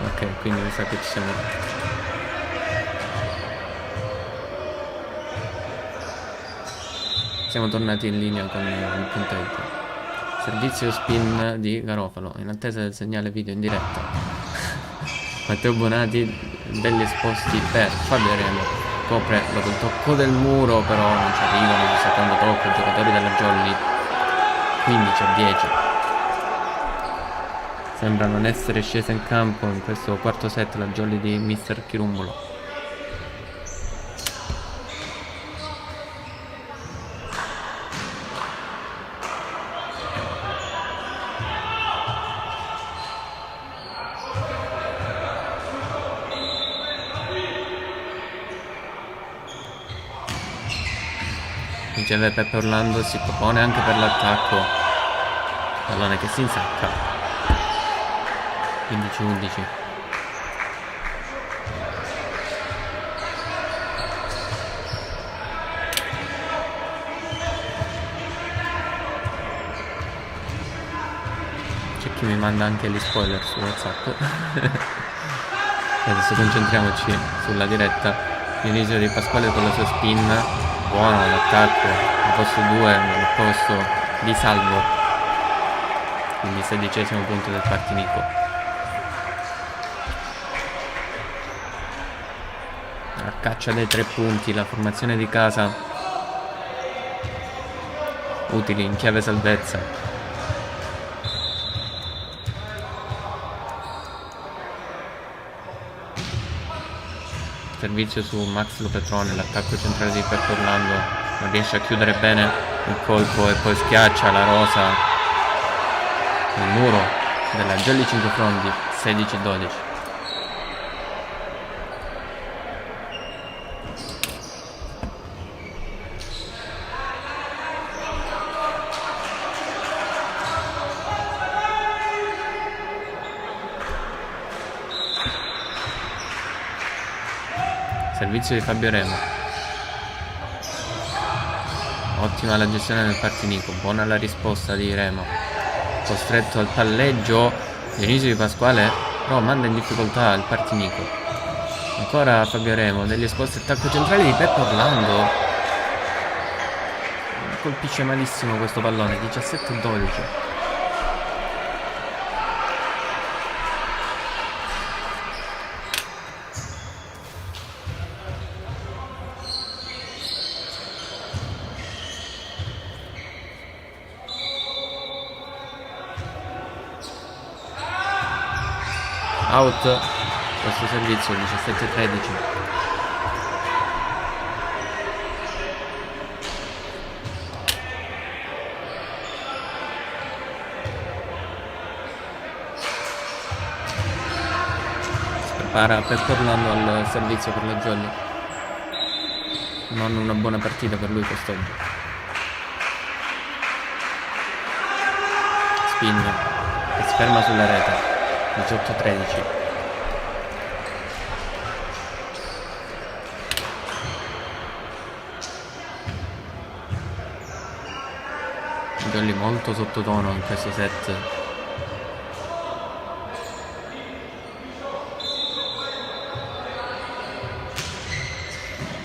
Ok, quindi mi sa che ci siamo. Siamo tornati in linea con il punteggio. Servizio spin di Garofalo, in attesa del segnale video in diretta. Matteo Bonati, belli esposti per Fabio Remo. Copre dopo il tocco del muro, però non ci arrivano il secondo tocco i giocatori della Jolly. 15-10. Sembra non essere scesa in campo in questo quarto set la Jolly di Mister Chirumbolo. Riceve Peppe Orlando, si propone anche per l'attacco. Pallone che si insacca. 15-11. C'è chi mi manda anche gli spoiler su WhatsApp. Adesso concentriamoci sulla diretta. Dionisio Di Pasquale con la sua spin. Buono l'attacco, al posto 2, al posto di salvo, quindi 16° punto del Partinico. La caccia dei 3 punti, la formazione di casa, utili in chiave salvezza. Servizio su Max Lopetrone, l'attacco centrale di Peppe Orlando, non riesce a chiudere bene il colpo e poi schiaccia la rosa nel muro della Jolly Cinquefrondi. 16-12. Servizio di Fabio Remo. Ottima la gestione del Partinico, buona la risposta di Remo. Costretto al palleggio Dionisio Di Pasquale, però manda in difficoltà il Partinico. Ancora Fabio Remo, degli esposti attacco centrale di Peppe Orlando. Colpisce malissimo questo pallone, 17-12. Out questo servizio, 17-13. Si prepara Peppe Orlando al servizio per la Jolly. Non una buona partita per lui quest'oggi. Spin che si ferma sulla rete. 18-13. Jolly molto sottotono in questo set.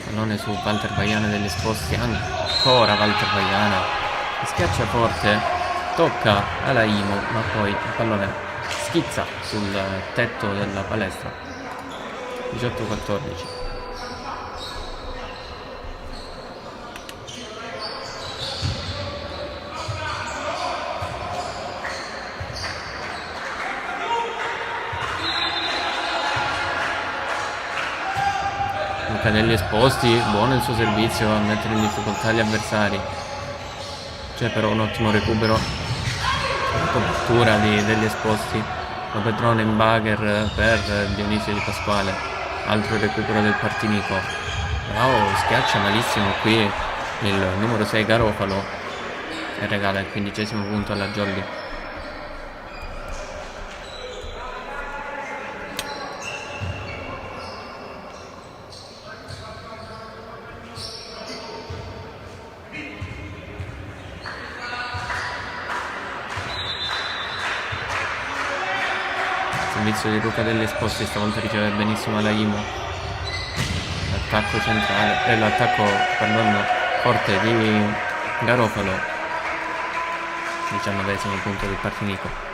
Pallone su Walter Vaiana degli esposti, ancora Walter Vaiana che schiaccia forte, tocca alla Imo, ma poi il pallone schizza sul tetto della palestra. 18-14. Luca degli esposti, buono il suo servizio a mettere in difficoltà gli avversari. C'è però un ottimo recupero, copertura degli esposti. Petrone in bagger per Dionisio Di Pasquale, altro recupero del Partinico. Wow, schiaccia malissimo qui il numero 6 Garofalo e regala il 15° punto alla Jolly. Servizio di Luca degli Esposti, stavolta riceve benissimo Alaimo. L'attacco centrale, l'attacco forte di Garofalo. 19° punto del Partinico.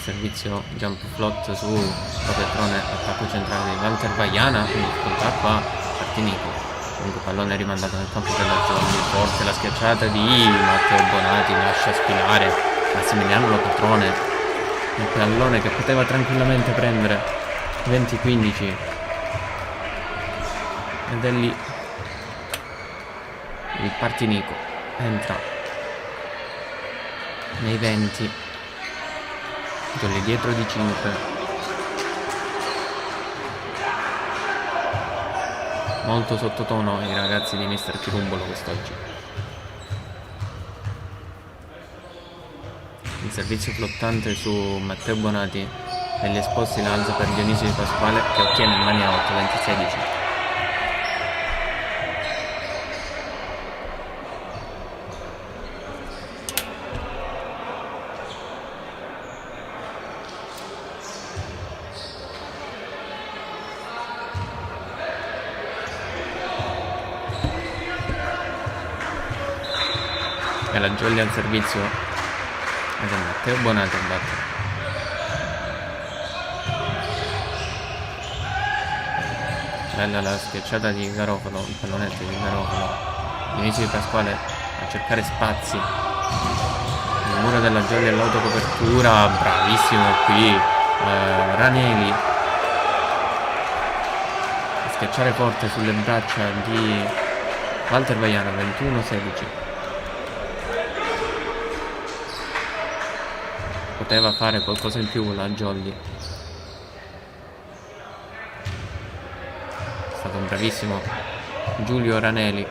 Servizio jump float su Petrone, attacco centrale di Walter Vaiana, in difficoltà qua Partinico. Comunque pallone rimandato nel campo della Jolly, forte la schiacciata di Matteo Bonati, lascia sfilare Massimiliano Lopetrone, un pallone che poteva tranquillamente prendere 20-15 ed è lì il Partinico entra nei 20, Jolly dietro di 5. Molto sottotono i ragazzi di Mister Chirumbolo quest'oggi. Il servizio flottante su Matteo Bonati e gli Esposti l'alza per Dionisio Di Pasquale, che ottiene in mani a 8, 20-16. E la Jolly al servizio ed è Matteo Bonati a battere. Bella la schiacciata di Garofalo, il pallonetto di Garofalo. Dionisio Di Pasquale a cercare spazi. Il muro della Jolly all'autocopertura, bravissimo qui Ranelli. A schiacciare forte sulle braccia di Walter Vaiana, 21-16. Poteva fare qualcosa in più la Jolly. È stato un bravissimo Giulio Ranelli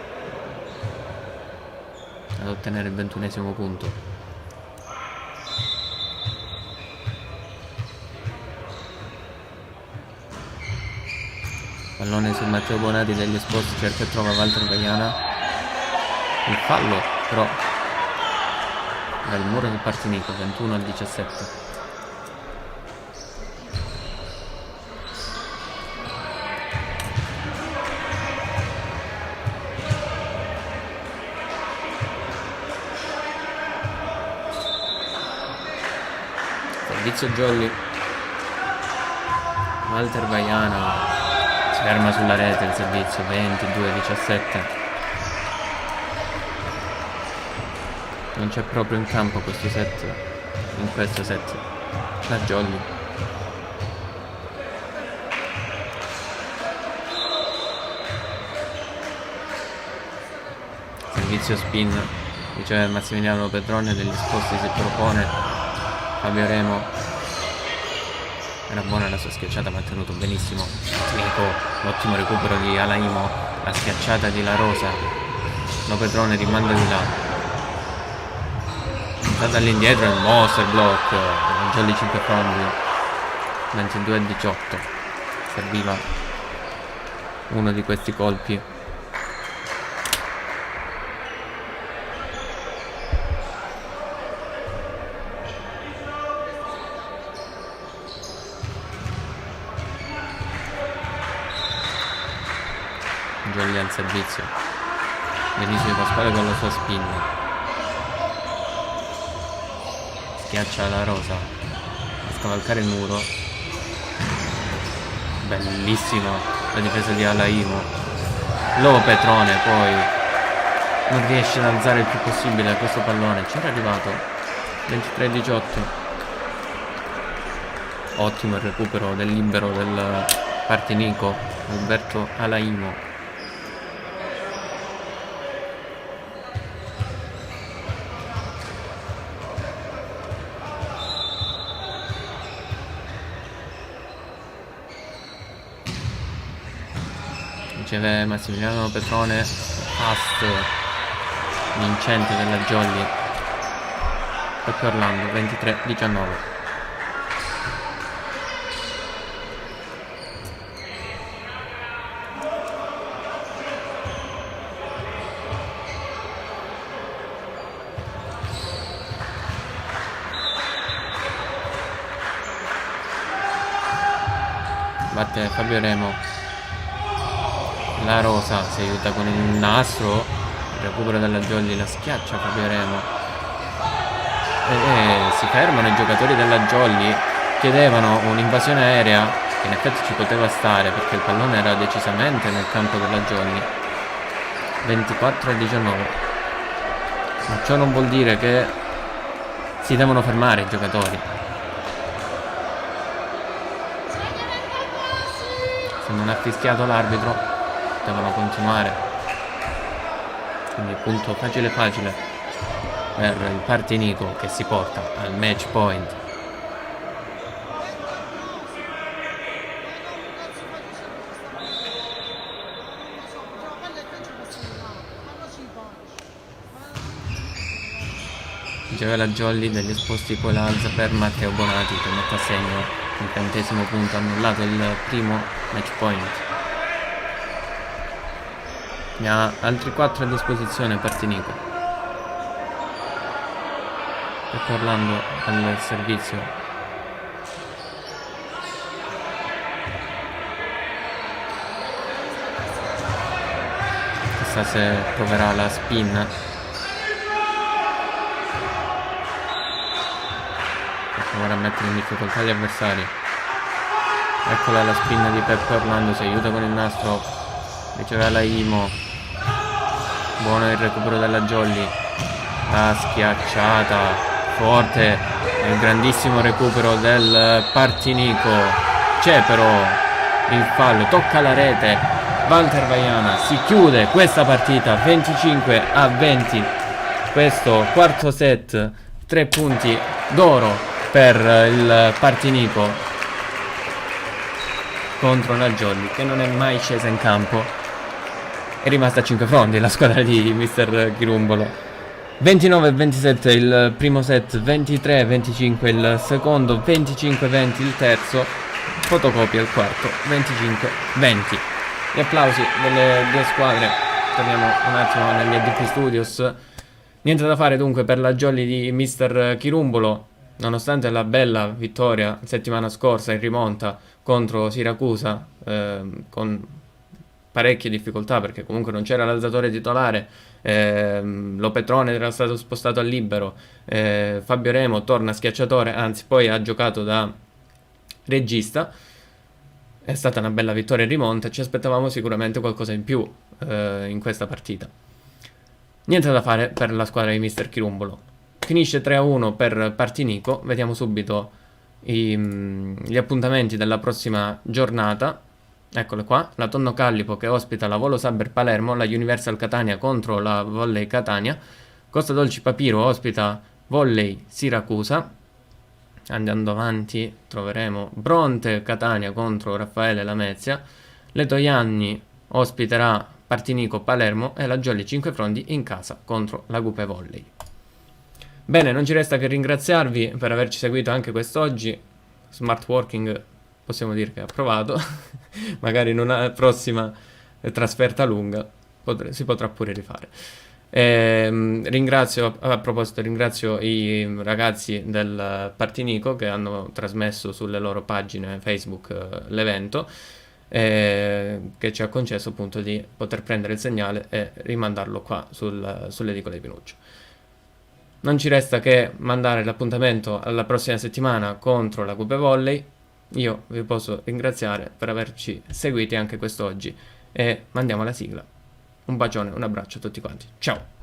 ad ottenere il 21° punto. Pallone su Matteo Bonati degli Esposti, cerca e trova Walter Vaiana. Il fallo però dal muro del Partinico, 21-17. Servizio Jolly. Walter Vaiana si ferma sulla rete, il servizio 22-17. Non c'è proprio in campo questo set, in questo set la Jolly. Servizio spin, riceve Massimiliano Petrone degli Esposti, si propone Fabio Remo. Era buona la sua schiacciata, ma ha tenuto benissimo Nico. L'ottimo recupero di Alaimo, la schiacciata di La Rosa. Petrone rimanda di là. Dall'indietro il monster block, Jolly 5 fondi, 22-18. Serviva uno di questi colpi. Jolly al servizio. Dionisio Di Pasquale con la sua spin. Schiaccia La Rosa a scavalcare il muro. Bellissimo la difesa di Alaimo. Petrone poi non riesce ad alzare il più possibile questo pallone. C'era arrivato 23-18. Ottimo il recupero del libero del Partinico, Alberto Alaimo. Riceve Massimiliano Petrone, pass vincente della Jolly. Peppe Orlando, 23-19. Batte Fabio Remo. La Rosa si aiuta con il nastro, il recupero della Jolly, la schiaccia Fabio Remo e si fermano i giocatori della Jolly. Chiedevano un'invasione aerea, che in effetti ci poteva stare perché il pallone era decisamente nel campo della Jolly. 24-19. Ma ciò non vuol dire che si devono fermare i giocatori. Se non ha fischiato l'arbitro devono continuare, quindi punto facile facile per il Partinico, che si porta al match point. Riceve la Jolly, degli esposti poi la alza per Matteo Bonati, che mette a segno il 20° punto, annullato il primo match point. Ne ha altri 4 a disposizione Partinico. Ecco Orlando al servizio. Chissà se proverà la spin. Per provare a mettere in difficoltà gli avversari. Eccola la spin di Peppe Orlando, si aiuta con il nastro. Riceve la Imo. Buono il recupero della Jolly, la schiacciata forte, il grandissimo recupero del Partinico. C'è però il fallo, tocca la rete. Walter Vaiana, si chiude questa partita 25-20. Questo quarto set, 3 punti d'oro per il Partinico contro la Jolly, che non è mai scesa in campo. È rimasta a 5 fronti la squadra di Mister Chirumbolo. 29-27 il primo set, 23-25 il secondo, 25-20 il terzo, fotocopia il quarto, 25-20. Gli applausi delle due squadre. Torniamo un attimo negli ADP Studios. Niente da fare dunque per la Jolly di Mister Chirumbolo, nonostante la bella vittoria settimana scorsa in rimonta contro Siracusa, con parecchie difficoltà perché comunque non c'era l'alzatore titolare. Lo Petrone era stato spostato al libero, Fabio Remo torna schiacciatore, anzi poi ha giocato da regista. È stata una bella vittoria in rimonta, ci aspettavamo sicuramente qualcosa in più in questa partita. Niente da fare per la squadra di Mister Chirumbolo. Finisce 3-1 per Partinico. Vediamo subito gli appuntamenti della prossima giornata. Eccole qua, la Tonno Callipo che ospita la Volo Saber Palermo, la Universal Catania contro la Volley Catania, Costa Dolci Papiro ospita Volley Siracusa. Andando avanti troveremo Bronte Catania contro Raffaele Lamezia, Letoianni ospiterà Partinico Palermo e la Jolly Cinquefrondi in casa contro la Gupe Volley. Bene, non ci resta che ringraziarvi per averci seguito anche quest'oggi. Smart Working possiamo dire che è approvato. Magari in una prossima trasferta lunga si potrà pure rifare. Ringrazio i ragazzi del Partinico che hanno trasmesso sulle loro pagine Facebook l'evento, che ci ha concesso appunto di poter prendere il segnale e rimandarlo qua sull'edicola di Pinuccio. Non ci resta che mandare l'appuntamento alla prossima settimana contro la Gupe Volley. Io vi posso ringraziare per averci seguiti anche quest'oggi e mandiamo la sigla. Un bacione, un abbraccio a tutti quanti. Ciao!